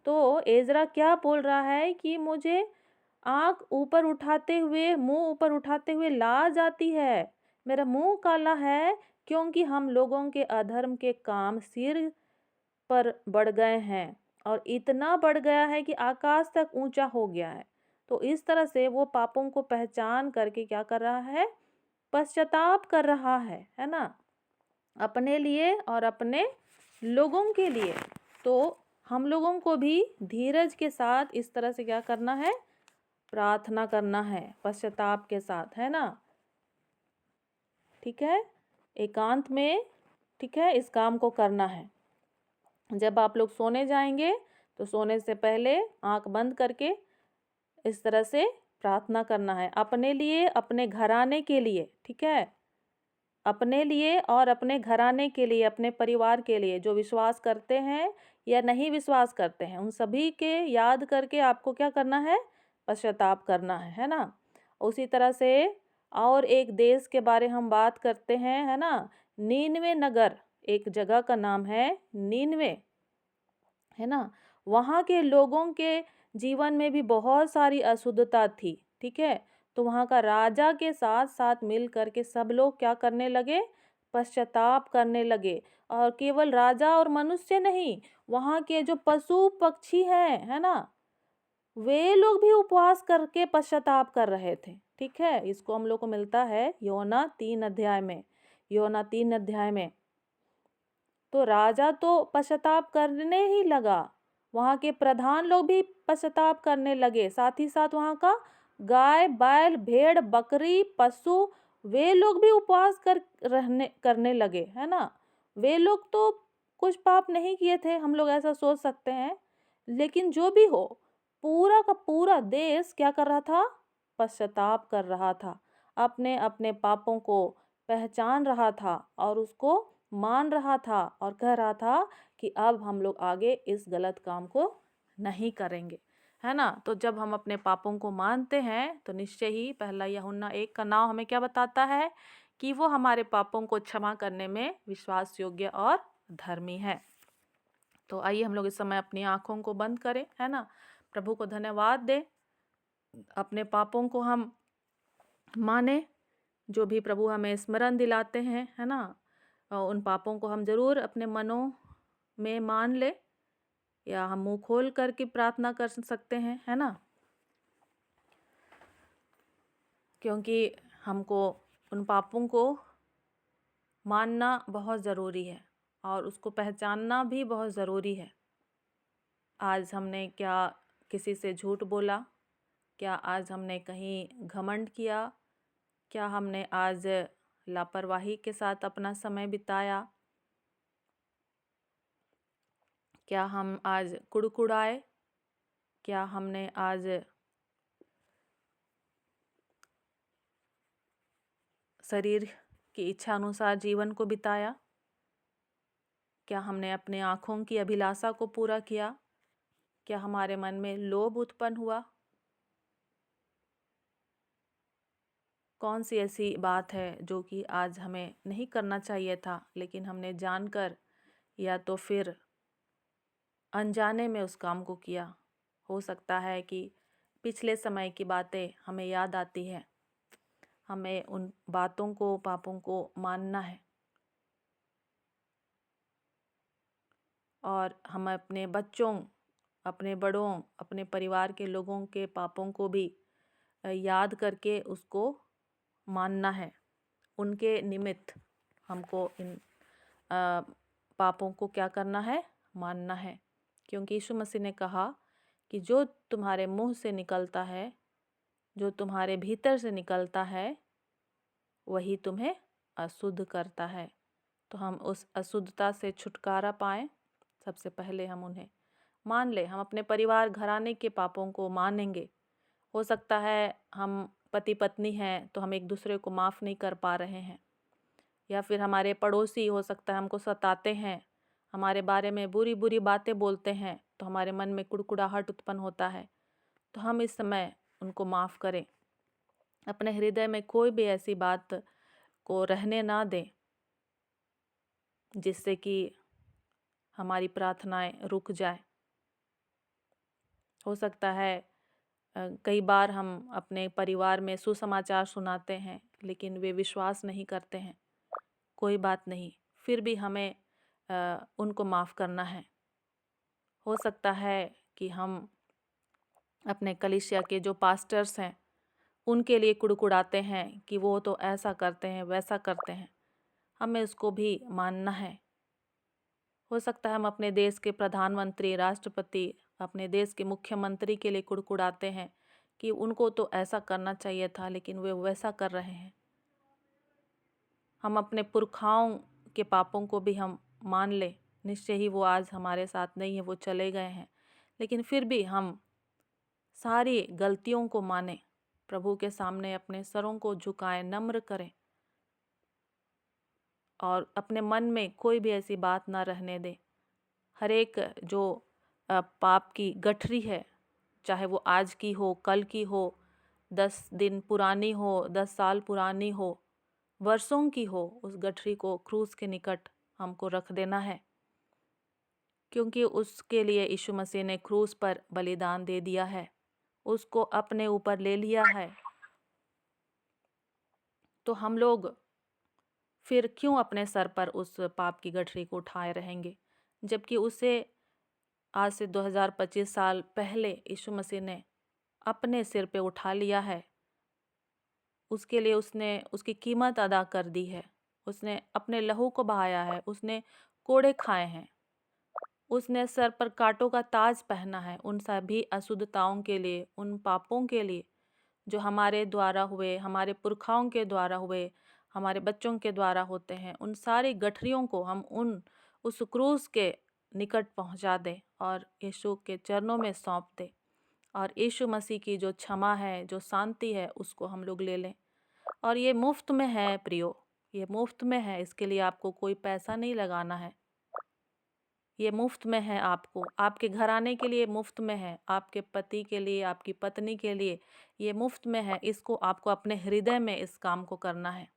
तो एजरा क्या बोल रहा है कि मुझे आँख ऊपर उठाते हुए, मुंह ऊपर उठाते हुए ला जाती है, मेरा मुंह काला है, क्योंकि हम लोगों के अधर्म के काम सिर पर बढ़ गए हैं, और इतना बढ़ गया है कि आकाश तक ऊंचा हो गया है। तो इस तरह से वो पापों को पहचान करके क्या कर रहा है, पश्चाताप कर रहा है ना, अपने लिए और अपने लोगों के लिए। तो हम लोगों को भी धीरज के साथ इस तरह से क्या करना है, प्रार्थना करना है पश्चाताप के साथ, है ना। ठीक है, एकांत में, ठीक है, इस काम को करना है। जब आप लोग सोने जाएंगे तो सोने से पहले आंख बंद करके इस तरह से प्रार्थना करना है, अपने लिए, अपने घराने के लिए, ठीक है, अपने लिए और अपने घराने के लिए, अपने परिवार के लिए, जो विश्वास करते हैं या नहीं विश्वास करते हैं, उन सभी के याद करके आपको क्या करना है, पश्चाताप करना है ना। उसी तरह से और एक देश के बारे हम बात करते हैं, है ना, नीनवे नगर, एक जगह का नाम है नीनवे, है ना। वहाँ के लोगों के जीवन में भी बहुत सारी अशुद्धता थी, ठीक है। तो वहाँ का राजा के साथ साथ मिल करके सब लोग क्या करने लगे, पश्चाताप करने लगे। और केवल राजा और मनुष्य नहीं, वहाँ के जो पशु पक्षी हैं, है ना, वे लोग भी उपवास करके पश्चाताप कर रहे थे, ठीक है। इसको हम लोग को मिलता है योना 3 अध्याय में, योना 3 अध्याय में। तो राजा तो पश्चाताप करने ही लगा, वहाँ के प्रधान लोग भी पश्चाताप करने लगे, साथ ही साथ वहाँ का गाय, बैल, भेड़, बकरी, पशु, वे लोग भी उपवास करने लगे, है ना। वे लोग तो कुछ पाप नहीं किए थे, हम लोग ऐसा सोच सकते हैं, लेकिन जो भी हो, पूरा का पूरा देश क्या कर रहा था, पश्चाताप कर रहा था, अपने अपने पापों को पहचान रहा था और उसको मान रहा था, और कह रहा था कि अब हम लोग आगे इस गलत काम को नहीं करेंगे, है ना। तो जब हम अपने पापों को मानते हैं तो निश्चय ही पहला यूहन्ना 1 का नाम हमें क्या बताता है, कि वो हमारे पापों को क्षमा करने में विश्वास योग्य और धर्मी है। तो आइए हम लोग इस समय अपनी आँखों को बंद करें, है ना, प्रभु को धन्यवाद दें, अपने पापों को हम माने, जो भी प्रभु हमें स्मरण दिलाते हैं, है ना, और उन पापों को हम जरूर अपने मनों में मान ले, या हम मुंह खोल करके प्रार्थना कर सकते हैं, है ना, क्योंकि हमको उन पापों को मानना बहुत ज़रूरी है और उसको पहचानना भी बहुत ज़रूरी है। आज हमने क्या किसी से झूठ बोला, क्या आज हमने कहीं घमंड किया, क्या हमने आज लापरवाही के साथ अपना समय बिताया, क्या हम आज कुड़कुड़ाए, क्या हमने आज शरीर की इच्छा अनुसार जीवन को बिताया? क्या हमने अपने आँखों की अभिलाषा को पूरा किया? क्या हमारे मन में लोभ उत्पन्न हुआ? कौन सी ऐसी बात है जो कि आज हमें नहीं करना चाहिए था, लेकिन हमने जानकर या तो फिर अनजाने में उस काम को किया? हो सकता है कि पिछले समय की बातें हमें याद आती है। हमें उन बातों को, पापों को मानना है और हम अपने बच्चों, अपने बड़ों, अपने परिवार के लोगों के पापों को भी याद करके उसको मानना है। उनके निमित्त हमको इन पापों को क्या करना है? मानना है। क्योंकि यीशु मसीह ने कहा कि जो तुम्हारे मुंह से निकलता है, जो तुम्हारे भीतर से निकलता है, वही तुम्हें अशुद्ध करता है। तो हम उस अशुद्धता से छुटकारा पाएं, सबसे पहले हम उन्हें मान ले। हम अपने परिवार घराने के पापों को मानेंगे। हो सकता है हम पति पत्नी हैं तो हम एक दूसरे को माफ़ नहीं कर पा रहे हैं, या फिर हमारे पड़ोसी हो सकता है हमको सताते हैं, हमारे बारे में बुरी बुरी बातें बोलते हैं, तो हमारे मन में कुड़कुड़ाहट उत्पन्न होता है। तो हम इस समय उनको माफ़ करें। अपने हृदय में कोई भी ऐसी बात को रहने ना दें जिससे कि हमारी प्रार्थनाएं रुक जाए। हो सकता है कई बार हम अपने परिवार में सुसमाचार सुनाते हैं लेकिन वे विश्वास नहीं करते हैं। कोई बात नहीं, फिर भी हमें उनको माफ़ करना है। हो सकता है कि हम अपने कलीसिया के जो पास्टर्स हैं उनके लिए कुड़कुड़ाते हैं कि वो तो ऐसा करते हैं, वैसा करते हैं। हमें उसको भी मानना है। हो सकता है हम अपने देश के प्रधानमंत्री, राष्ट्रपति, अपने देश के मुख्यमंत्री के लिए कुड़कुड़ाते हैं कि उनको तो ऐसा करना चाहिए था लेकिन वे वैसा कर रहे हैं। हम अपने पुरखाओं के पापों को भी हम मान लें। निश्चय ही वो आज हमारे साथ नहीं है, वो चले गए हैं, लेकिन फिर भी हम सारी गलतियों को मानें, प्रभु के सामने अपने सरों को झुकाएं, नम्र करें और अपने मन में कोई भी ऐसी बात ना रहने दें। हर एक जो पाप की गठरी है, चाहे वो आज की हो, कल की हो, 10 दिन पुरानी हो, 10 साल पुरानी हो, वर्षों की हो, उस गठरी को क्रूस के निकट हमको रख देना है। क्योंकि उसके लिए यीशु मसीह ने क्रूस पर बलिदान दे दिया है, उसको अपने ऊपर ले लिया है। तो हम लोग फिर क्यों अपने सर पर उस पाप की गठरी को उठाए रहेंगे, जबकि उसे आज से 2025 साल पहले यीशु मसीह ने अपने सिर पे उठा लिया है। उसके लिए उसने उसकी कीमत अदा कर दी है। उसने अपने लहू को बहाया है, उसने कोड़े खाए हैं, उसने सर पर कांटों का ताज पहना है उन सभी अशुद्धताओं के लिए, उन पापों के लिए जो हमारे द्वारा हुए, हमारे पुरखाओं के द्वारा हुए, हमारे बच्चों के द्वारा होते हैं। उन सारी गठरियों को हम उस क्रूस के निकट पहुंचा दें और यीशु के चरणों में सौंप दें और यीशु मसीह की जो क्षमा है, जो शांति है, उसको हम लोग ले लें। और ये मुफ्त में है प्रियो, ये मुफ्त में है। इसके लिए आपको कोई पैसा नहीं लगाना है। ये मुफ्त में है, आपको, आपके घराने के लिए मुफ्त में है, आपके पति के लिए, आपकी पत्नी के लिए ये मुफ्त में है। इसको आपको अपने हृदय में इस काम को करना है।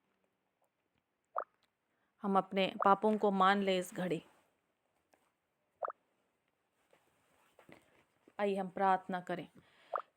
हम अपने पापों को मान ले इस घड़ी। आइए हम प्रार्थना करें।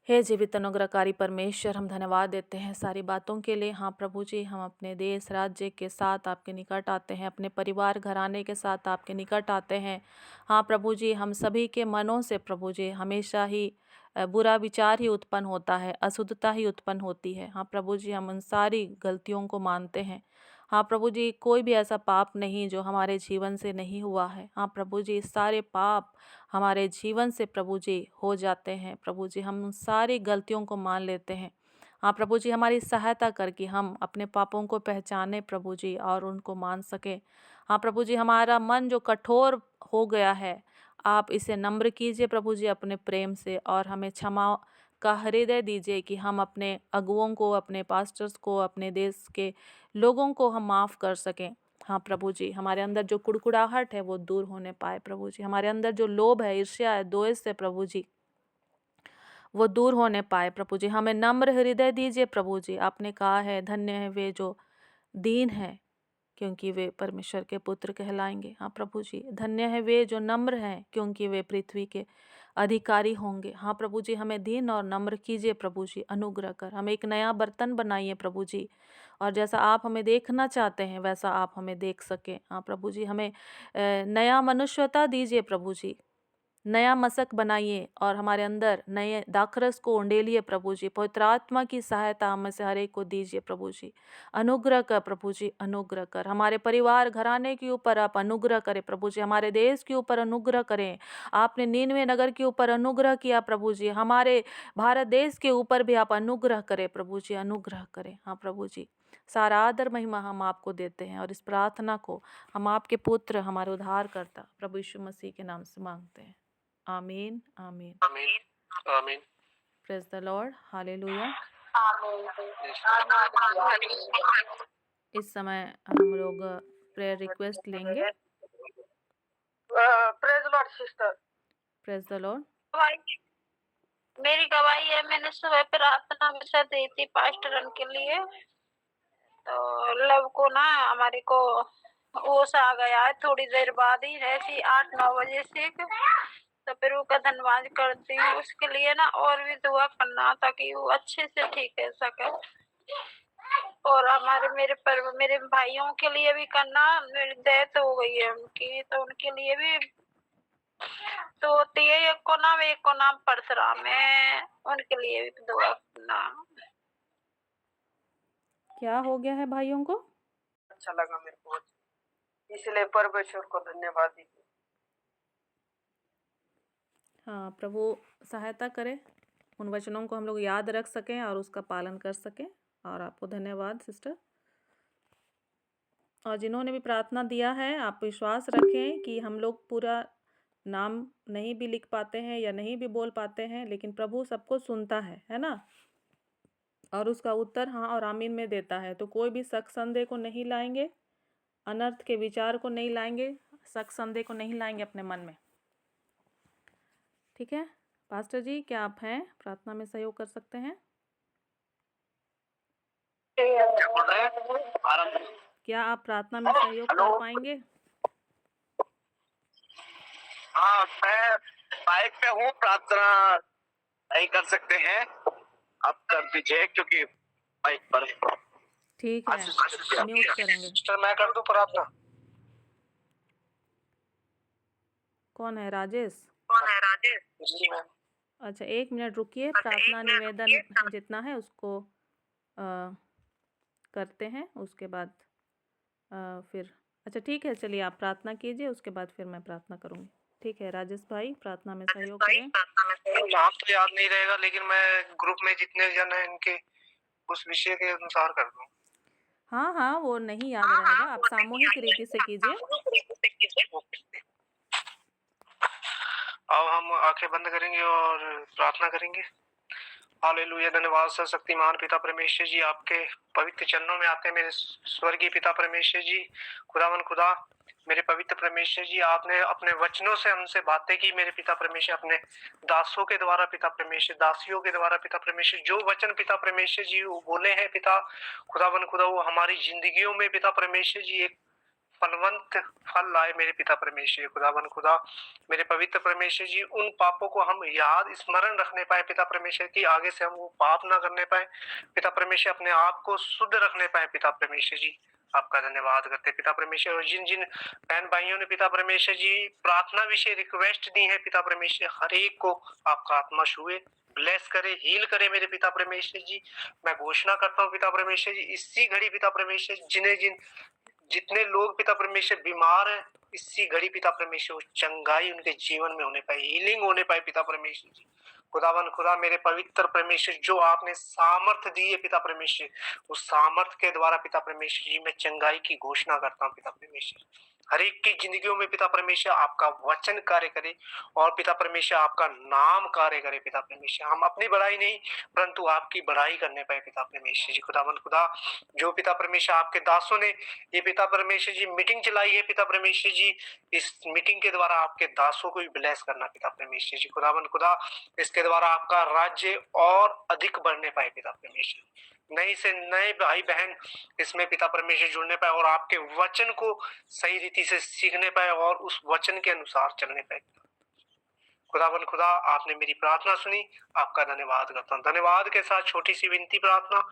हे जीवित अनुग्रहकारी परमेश्वर, हम धन्यवाद देते हैं सारी बातों के लिए। हाँ प्रभु जी, हम अपने देश राज्य के साथ आपके निकट आते हैं, अपने परिवार घराने के साथ आपके निकट आते हैं। हाँ प्रभु जी, हम सभी के मनों से प्रभु जी हमेशा ही बुरा विचार ही उत्पन्न होता है, अशुद्धता ही उत्पन्न होती है। हाँ प्रभु जी, हम उन सारी गलतियों को मानते हैं। हाँ प्रभु जी, कोई भी ऐसा पाप नहीं जो हमारे जीवन से नहीं हुआ है। हाँ प्रभु जी, सारे पाप हमारे जीवन से प्रभु जी हो जाते हैं। प्रभु जी, हम उन सारी गलतियों को मान लेते हैं। हाँ प्रभु जी, हमारी सहायता करके हम अपने पापों को पहचाने प्रभु जी और उनको मान सके। हाँ प्रभु जी, हमारा मन जो कठोर हो गया है, आप इसे नम्र कीजिए प्रभु जी अपने प्रेम से और हमें क्षमा उसका हृदय दीजिए कि हम अपने अगुओं को, अपने पास्टर्स को, अपने देश के लोगों को हम माफ़ कर सकें। हाँ प्रभु जी, हमारे अंदर जो कुड़कुड़ाहट है वो दूर होने पाए प्रभु जी। हमारे अंदर जो लोभ है, ईर्ष्या है, द्वेष है प्रभु जी, वो दूर होने पाए प्रभु जी। हमें नम्र हृदय दीजिए प्रभु जी। आपने कहा है धन्य है वे जो दीन है, क्योंकि वे परमेश्वर के पुत्र कहलाएंगे। हाँ प्रभु जी, धन्य है वे जो नम्र हैं, क्योंकि वे पृथ्वी के अधिकारी होंगे। हाँ प्रभु जी, हमें दीन और नम्र कीजिए प्रभु जी, अनुग्रह कर हमें एक नया बर्तन बनाइए प्रभु जी, और जैसा आप हमें देखना चाहते हैं वैसा आप हमें देख सकें। हाँ प्रभु जी, हमें नया मनुष्यता दीजिए प्रभु जी, नया मशक बनाइए और हमारे अंदर नए दाखरस को उंडेलिए प्रभु जी। पवित्र आत्मा की सहायता हमें से हर एक को दीजिए प्रभु जी। अनुग्रह कर प्रभु जी, अनुग्रह कर हमारे परिवार घराने के ऊपर आप अनुग्रह करें प्रभु जी। हमारे देश के ऊपर अनुग्रह करें। आपने नीनवे नगर के ऊपर अनुग्रह किया प्रभु जी, हमारे भारत देश के ऊपर भी आप अनुग्रह करें प्रभु जी, अनुग्रह करें। हाँ प्रभु जी, सारा आदर महिमा हम आपको देते हैं और इस प्रार्थना को हम आपके पुत्र, हमारे उद्धारकर्ता प्रभु यीशु मसीह के नाम से मांगते हैं। आमीन, आमीन, आमीन, आमीन। Praise the Lord, hallelujah. इस समय हम लोग प्रेयर रिक्वेस्ट लेंगे। Praise Lord sister. Praise the Lord. मेरी गवाही है, मैंने सुबह प्रार्थना में से दी थी पास्टरन के लिए, तो लव को ना हमारे को ओस आ गया है थोड़ी देर बाद ही, ऐसी 8-9 बजे से, तो फिर वो का धन्यवाद करती हूँ उसके लिए ना, और भी दुआ करना ताकि वो अच्छे से ठीक रह सके, और हमारे मेरे भाइयों के लिए भी करना, मेरी डेथ हो गई है उनकी, तो उनके लिए भी, तो एक को नाम परशुराम है, उनके लिए भी दुआ करना। क्या हो गया है भाइयों को? अच्छा लगा मेरे को, इसलिए परमेश्वर को धन्यवाद दीजिए। हाँ, प्रभु सहायता करे, उन वचनों को हम लोग याद रख सकें और उसका पालन कर सकें। और आपको धन्यवाद सिस्टर। और जिन्होंने भी प्रार्थना दिया है, आप विश्वास रखें कि हम लोग पूरा नाम नहीं भी लिख पाते हैं या नहीं भी बोल पाते हैं, लेकिन प्रभु सबको सुनता है ना, और उसका उत्तर हाँ और आमीन में देता है। तो कोई भी शक संदेह को नहीं लाएंगे, अनर्थ के विचार को नहीं लाएंगे, शक संदेह को नहीं लाएंगे अपने मन में। ठीक है पास्टर जी, क्या आप हैं प्रार्थना में सहयोग कर सकते हैं? क्या आप प्रार्थना में सहयोग कर पाएंगे? हाँ, मैं बाइक पे हूँ, प्रार्थना नहीं कर सकते हैं, आप कर दीजिए क्योंकि बाइक पर है। ठीक है, म्यूट करेंगे। सिस्टर मैं कर दूं प्रार्थना? कौन है? राजेश? जी मैम। अच्छा, 1 मिनट रुकिए, प्रार्थना निवेदन जितना है उसको करते हैं, उसके बाद फिर अच्छा ठीक है, चलिए आप प्रार्थना कीजिए, उसके बाद फिर मैं प्रार्थना करूँगी। ठीक है राजेश भाई, प्रार्थना में सहयोग करें। नाम तो याद नहीं रहेगा, लेकिन मैं ग्रुप में जितने जन हैं इनके उस विषय के अनुसार कर दूँ। हाँ हाँ, वो नहीं याद रहेगा, आप सामूहिक रीति से कीजिए। अब हम आंखें बंद करेंगे और प्रार्थना करेंगे। हालेलुया, धन्यवाद सर्वशक्तिमान पिता परमेश्वर जी, आपके पवित्र चरणों में आते हैं मेरे स्वर्गीय पिता परमेश्वर जी। खुदावन खुदा, मेरे पवित्र परमेश्वर जी, आपने अपने वचनों से हमसे बातें की मेरे पिता परमेश्वर, अपने दासों के द्वारा पिता परमेश्वर, दासियों के द्वारा पिता परमेश्वर, जो वचन पिता परमेश्वर जी वो बोले हैं पिता खुदावन खुदा, वो हमारी जिंदगियों में पिता परमेश्वर जी एक फलवंत फल लाए मेरे पिता परमेश्वर। खुदावन खुदा, मेरे पवित्र परमेश्वर जी, उन पापों को हम याद स्मरण रखने पाए पिता परमेश्वर की, आगे से हम वो पाप ना करने पाए पिता परमेश्वर, अपने आप को शुद्ध रखने पाए पिता परमेश्वर जी। आपका धन्यवाद करते पिता परमेश्वर। और जिन जिन बहन भाइयों ने पिता परमेश्वर जी प्रार्थना विषय रिक्वेस्ट दी है पिता परमेश्वर, हर एक को आपका आत्मा छुए, ब्लेस करे, हील करे मेरे पिता परमेश्वर जी। मैं घोषणा करता हूँ पिता परमेश्वर जी, इसी घड़ी पिता परमेश्वर जितने लोग पिता परमेश्वर बीमार हैं, इसी घड़ी पिता परमेश्वर चंगाई उनके जीवन में होने पाए, हीलिंग होने पाए पिता परमेश्वर जी। खुदावन खुदा मेरे पवित्र परमेश्वर, जो आपने सामर्थ्य दी है पिता परमेश्वर, उस सामर्थ्य के द्वारा पिता परमेश्वर जी मैं चंगाई की घोषणा करता हूँ पिता परमेश्वर। हर एक की जिंदगियों में पिता परमेश्वर आपका वचन कार्य करे और पिता परमेश्वर आपका नाम कार्य करे पिता परमेश्वर। हम अपनी बड़ाई नहीं परंतु आपकी बड़ाई करने पाए पिता परमेश्वर जी। खुदावन खुदा, जो पिता परमेश्वर आपके दासों ने ये पिता परमेश्वर जी मीटिंग चलाई है पिता परमेश्वर जी, इस मीटिंग के द्वारा आपके दासों को भी ब्लेस करना पिता परमेश्वर जी। खुदावन खुदा, इसके द्वारा आपका राज्य और अधिक बढ़ने पाए पिता परमेश्वर। नए से नए भाई बहन इसमें पिता परमेश्वर जुड़ने पाए और आपके वचन को सही रीति से सीखने पाए और उस वचन के अनुसार चलने पाए। खुदावन खुदा, आपने मेरी प्रार्थना सुनी, आपका धन्यवाद करता हूँ। धन्यवाद के साथ छोटी सी विनती प्रार्थना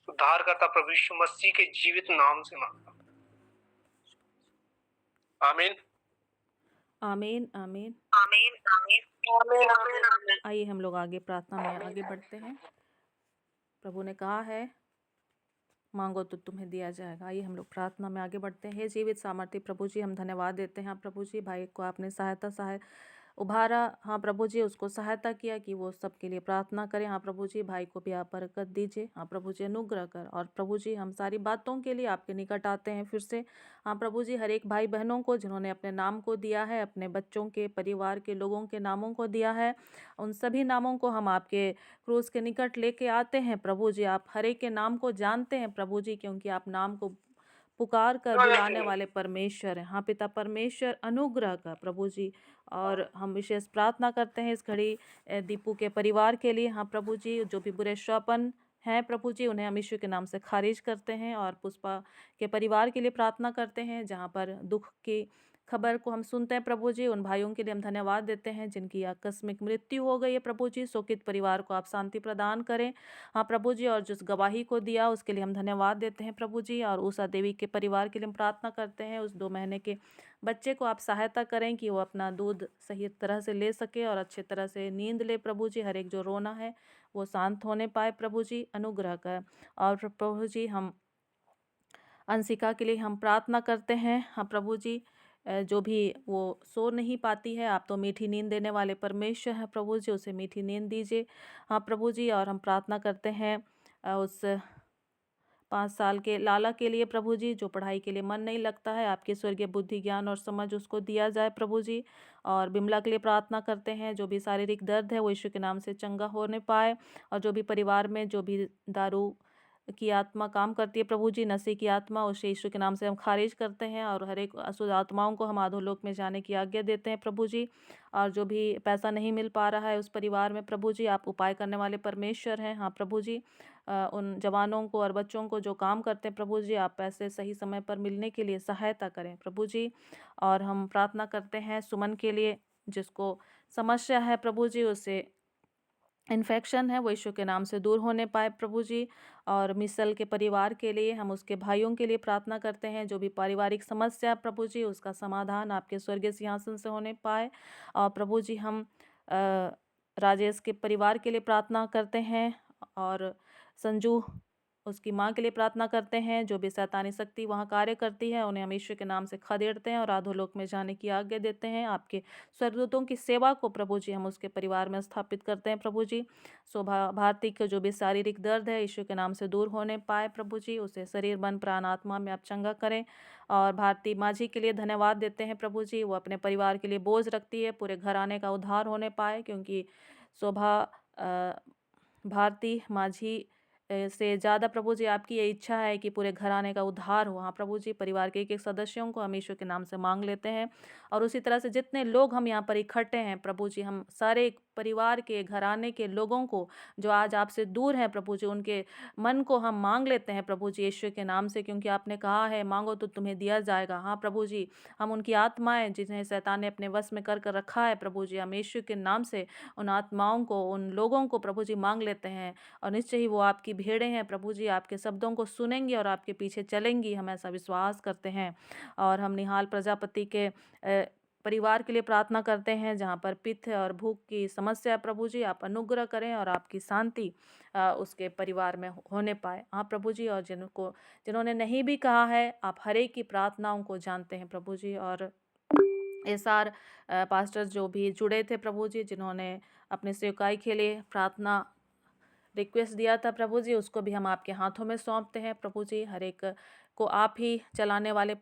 उद्धारकर्ता प्रभु यीशु मसीह के जीवित नाम से मांगता हूँ, आमीन आमीन आमीन। आमीन आमीन आमीन आमीन। आइए हम लोग आगे प्रार्थना में आगे बढ़ते हैं। प्रभु ने कहा है मांगो तो तुम्हें दिया जाएगा। आइए हम लोग प्रार्थना में आगे बढ़ते हैं। हे जीवित सामर्थ्य प्रभु जी, हम धन्यवाद देते हैं प्रभु जी, भाई को आपने उभारा। हाँ प्रभु जी, उसको सहायता किया कि वो सबके लिए प्रार्थना करें। हाँ प्रभु जी, भाई को भी आप बरकत दीजिए। हाँ प्रभु जी, अनुग्रह कर। और प्रभु जी, हम सारी बातों के लिए आपके निकट आते हैं फिर से। हाँ प्रभु जी, हर एक भाई बहनों को जिन्होंने अपने नाम को दिया है, अपने बच्चों के परिवार के लोगों के नामों को दिया है, उन सभी नामों को हम आपके क्रूस के निकट लेके आते हैं प्रभु जी। आप हर एक के नाम को जानते हैं प्रभु जी, क्योंकि आप नाम को पुकार कर बुलाने वाले परमेश्वर हैं। हाँ पिता परमेश्वर, अनुग्रह का प्रभु जी। और हम विशेष प्रार्थना करते हैं इस घड़ी दीपू के परिवार के लिए। हाँ प्रभु जी, जो भी बुरे स्वप्न हैं प्रभु जी, उन्हें हम यीशु के नाम से खारिज करते हैं। और पुष्पा के परिवार के लिए प्रार्थना करते हैं, जहाँ पर दुख की खबर को हम सुनते हैं प्रभु जी। उन भाइयों के लिए हम धन्यवाद देते हैं जिनकी आकस्मिक मृत्यु हो गई है प्रभु जी। शोकित परिवार को आप शांति प्रदान करें। हाँ प्रभु जी, और जिस गवाही को दिया उसके लिए हम धन्यवाद देते हैं प्रभु जी। और उषा देवी के परिवार के लिए हम प्रार्थना करते हैं, उस 2 महीने के बच्चे को आप सहायता करें कि वो अपना दूध सही तरह से ले सके और अच्छे तरह से नींद ले प्रभु जी। हर एक जो रोना है वो शांत होने पाए प्रभु जी, अनुग्रह कर। और प्रभु जी, हम अंशिका के लिए हम प्रार्थना करते हैं। हाँ प्रभु जी, जो भी वो सो नहीं पाती है, आप तो मीठी नींद देने वाले परमेश्वर हैं प्रभु जी, उसे मीठी नींद दीजिए। हाँ प्रभु जी, और हम प्रार्थना करते हैं उस 5 साल के लाला के लिए प्रभु जी, जो पढ़ाई के लिए मन नहीं लगता है, आपके स्वर्गीय बुद्धि ज्ञान और समझ उसको दिया जाए प्रभु जी। और बिमला के लिए प्रार्थना करते हैं, जो भी शारीरिक दर्द है वो यीशु के नाम से चंगा होने पाए। और जो भी परिवार में जो भी दारू की आत्मा काम करती है प्रभु जी, नशे की आत्मा, उसे यीशु के नाम से हम खारिज करते हैं। और हर एक अशुद्ध आत्माओं को हम अधोलोक में जाने की आज्ञा देते हैं प्रभु जी। और जो भी पैसा नहीं मिल पा रहा है उस परिवार में प्रभु जी, आप उपाय करने वाले परमेश्वर हैं। हाँ प्रभु जी, उन जवानों को और बच्चों को जो काम करते हैं प्रभु जी, आप पैसे सही समय पर मिलने के लिए सहायता करें प्रभु जी। और हम प्रार्थना करते हैं सुमन के लिए, जिसको समस्या है प्रभु जी, उसे इन्फेक्शन है, वो यीशु के नाम से दूर होने पाए प्रभु जी। और मिसल के परिवार के लिए, हम उसके भाइयों के लिए प्रार्थना करते हैं, जो भी पारिवारिक समस्या है प्रभु जी, उसका समाधान आपके स्वर्गीय सिंहासन से होने पाए। और प्रभु जी, हम राजेश के परिवार के लिए प्रार्थना करते हैं। और संजू, उसकी माँ के लिए प्रार्थना करते हैं, जो भी शैतानी शक्ति वहाँ कार्य करती है उन्हें हम यीशु के नाम से खदेड़ते हैं और अधोलोक में जाने की आज्ञा देते हैं। आपके स्वर्गदूतों की सेवा को प्रभु जी हम उसके परिवार में स्थापित करते हैं प्रभु जी। शोभा भारती के जो भी शारीरिक दर्द है यीशु के नाम से दूर होने पाए प्रभु जी, उसे शरीर मन प्राण आत्मा में आप चंगा करें। और भारती माझी के लिए धन्यवाद देते हैं प्रभु जी, वो अपने परिवार के लिए बोझ रखती है, पूरे घराने का उद्धार होने पाए, क्योंकि शोभा भारती माझी से ज़्यादा प्रभु जी आपकी ये इच्छा है कि पूरे घराने का उद्धार हो। हाँ प्रभु जी, परिवार के एक एक सदस्यों को हम यीशु के नाम से मांग लेते हैं। और उसी तरह से जितने लोग हम यहाँ पर इकट्ठे हैं प्रभु जी, हम सारे परिवार के घराने के लोगों को जो आज आपसे दूर हैं प्रभु जी, उनके मन को हम मांग लेते हैं प्रभु जी यीशु के नाम से, क्योंकि आपने कहा है मांगो तो तुम्हें दिया जाएगा। हाँ प्रभु जी, हम उनकी आत्माएं जिन्हें शैतान ने अपने वश में कर रखा है प्रभु जी, हम यीशु के नाम से उन आत्माओं को, उन लोगों को प्रभु जी मांग लेते हैं। और निश्चय ही वो आपकी भेड़ें हैं प्रभु जी, आपके शब्दों को सुनेंगी और आपके पीछे चलेंगी, हम ऐसा विश्वास करते हैं। और हम निहाल प्रजापति के परिवार के लिए प्रार्थना करते हैं, जहाँ पर पित्त और भूख की समस्या प्रभु जी, आप अनुग्रह करें और आपकी शांति उसके परिवार में होने पाए। हाँ प्रभु जी, और जिन्होंने नहीं भी कहा है, आप हर एक की प्रार्थनाओं को जानते हैं प्रभु जी। और एसआर पास्टर्स जो भी जुड़े थे प्रभु जी, जिन्होंने अपने सेवकाई के लिए प्रार्थना रिक्वेस्ट दिया था प्रभु जी, उसको भी हम आपके हाथों में सौंपते हैं प्रभु जी। हर एक को आप ही चलाने वाले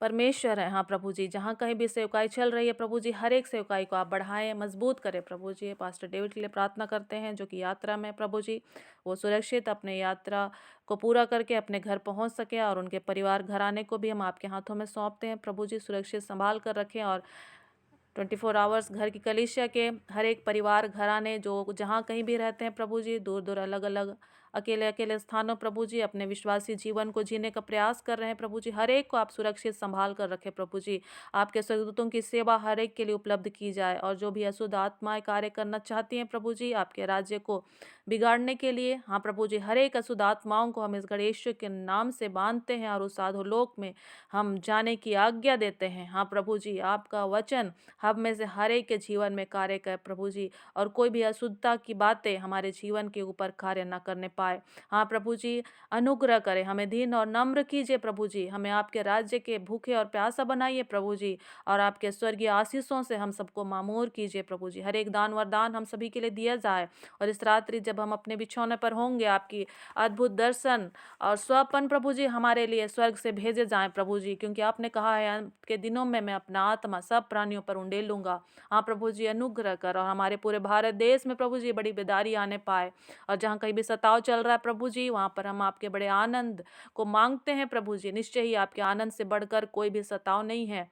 परमेश्वर है। हाँ प्रभु जी, जहाँ कहीं भी सेवकाई चल रही है प्रभु जी, हर एक सेवकाई को आप बढ़ाएं, मजबूत करें प्रभु जी। पास्टर डेविड के लिए प्रार्थना करते हैं जो कि यात्रा में प्रभु जी, वो सुरक्षित अपने यात्रा को पूरा करके अपने घर पहुंच सके, और उनके परिवार घराने को भी हम आपके हाथों में सौंपते हैं प्रभु जी। सुरक्षित संभाल कर रखें, और 24 आवर्स घर की कलीसिया के हर एक परिवार घराने जो जहाँ कहीं भी रहते हैं प्रभु जी, दूर दूर अलग अलग अकेले अकेले स्थानों प्रभु जी, अपने विश्वासी जीवन को जीने का प्रयास कर रहे हैं प्रभु जी, हर एक को आप सुरक्षित संभाल कर रखें प्रभु जी। आपके स्वर्गदूतों की सेवा हर एक के लिए उपलब्ध की जाए, और जो भी अशुद्ध आत्माएं कार्य करना चाहती हैं प्रभु जी आपके राज्य को बिगाड़ने के लिए, हाँ प्रभु जी, हर एक अशुद्ध आत्माओं को हम इस गणेश के नाम से बांधते हैं और उस साधु लोक में हम जाने की आज्ञा देते हैं। हाँ प्रभु जी, आपका वचन हम में से हर एक के जीवन में कार्य करे प्रभु जी, और कोई भी अशुद्धता की बातें हमारे जीवन के ऊपर कार्य न करने पाए। हाँ प्रभु जी, अनुग्रह करें, हमें दीन और नम्र कीजिए प्रभु जी, हमें आपके राज्य के भूखे और प्यासा बनाइए प्रभु जी, और आपके स्वर्गीय आशीषों से हम सबको मामूर कीजिए प्रभु जी। हर एक दान वरदान हम सभी के लिए दिया जाए, और इस रात्रि जब हम अपने बिछौने पर होंगे, आपकी अद्भुत दर्शन और स्वप्न प्रभु जी हमारे लिए स्वर्ग से भेजे जाएं प्रभु जी, क्योंकि आपने कहा है अंत के दिनों में मैं अपना आत्मा सब प्राणियों पर उंडेलूंगा। हाँ प्रभु जी, अनुग्रह कर, और हमारे पूरे भारत देश में प्रभु जी बड़ी बेदारी आने पाए, और जहाँ कहीं भी सताव चल रहा है प्रभु जी, वहाँ पर हम आपके बड़े आनंद को मांगते हैं प्रभु जी। निश्चय ही आपके आनंद से बढ़कर कोई भी सताव नहीं है।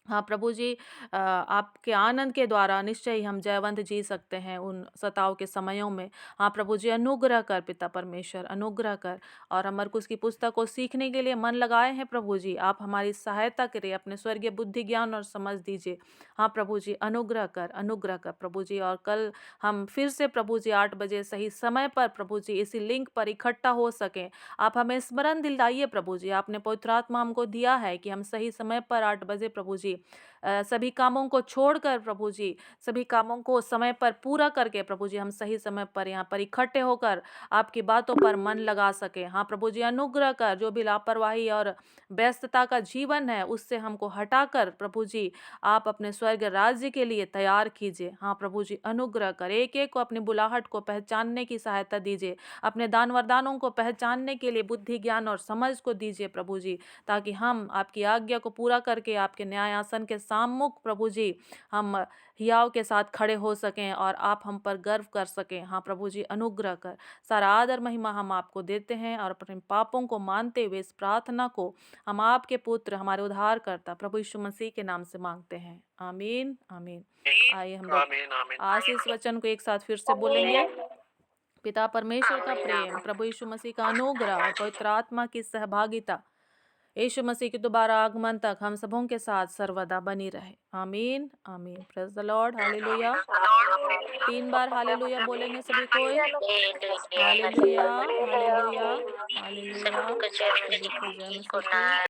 हाँ प्रभु जी, आपके आनंद के द्वारा निश्चय ही हम जयवंत जी सकते हैं उन सताव के समयों में। हाँ प्रभु जी, अनुग्रह कर पिता परमेश्वर, अनुग्रह कर, और हम मरकुस की पुस्तक को सीखने के लिए मन लगाए हैं प्रभु जी, आप हमारी सहायता करिए, अपने स्वर्गीय बुद्धि ज्ञान और समझ दीजिए। हाँ प्रभु जी, अनुग्रह कर प्रभु जी। और कल हम फिर से प्रभु जी 8 बजे सही समय पर प्रभु जी इसी लिंक पर इकट्ठा हो सकें। आप हमें स्मरण दिलाइए प्रभु जी, आपने पवित्र आत्मा हमको दिया है कि हम सही समय पर 8 बजे प्रभु जी सभी कामों को छोड़कर प्रभु जी, सभी कामों को समय पर पूरा करके प्रभु जी, हम सही समय पर यहाँ पर इकट्ठे होकर आपकी बातों पर मन लगा सके। हाँ प्रभु जी, अनुग्रह कर, जो भी लापरवाही और व्यस्तता का जीवन है उससे हमको हटाकर प्रभु जी आप अपने स्वर्ग राज्य के लिए तैयार कीजिए। हाँ प्रभु जी, अनुग्रह कर, एक एक को अपनी बुलाहट को पहचानने की सहायता दीजिए, अपने दान वरदानों को पहचानने के लिए बुद्धि ज्ञान और समझ को दीजिए प्रभु जी, ताकि हम आपकी आज्ञा को पूरा करके आपके न्यायासन के सामुख प्रभु जी हम हियाव के साथ खड़े हो सकें, और आप हम पर गर्व कर सकें। हाँ प्रभु जी, अनुग्रह कर, सारा आदर महिमा हम आपको देते हैं, और अपने पापों को मानते हुए इस प्रार्थना को हम आपके पुत्र हमारे उद्धारकर्ता प्रभु यीशु मसीह के नाम से मांगते हैं। आमीन आमीन। आइए हम लोग आमीन आमीन। आज इस वचन को एक साथ फिर से बोलेंगे। पिता परमेश्वर का प्रेम, प्रभु यीशु मसीह का अनुग्रह और पवित्र आत्मा की सहभागिता यीशु मसीह के दोबारा आगमन तक हम सबों के साथ सर्वदा बनी रहे। आमीन आमीन। Praise the Lord. Hallelujah. 3 bar hallelujah बोलेंगे सभी कोई। Hallelujah hallelujah hallelujah. प्रभु को जय मसीह की।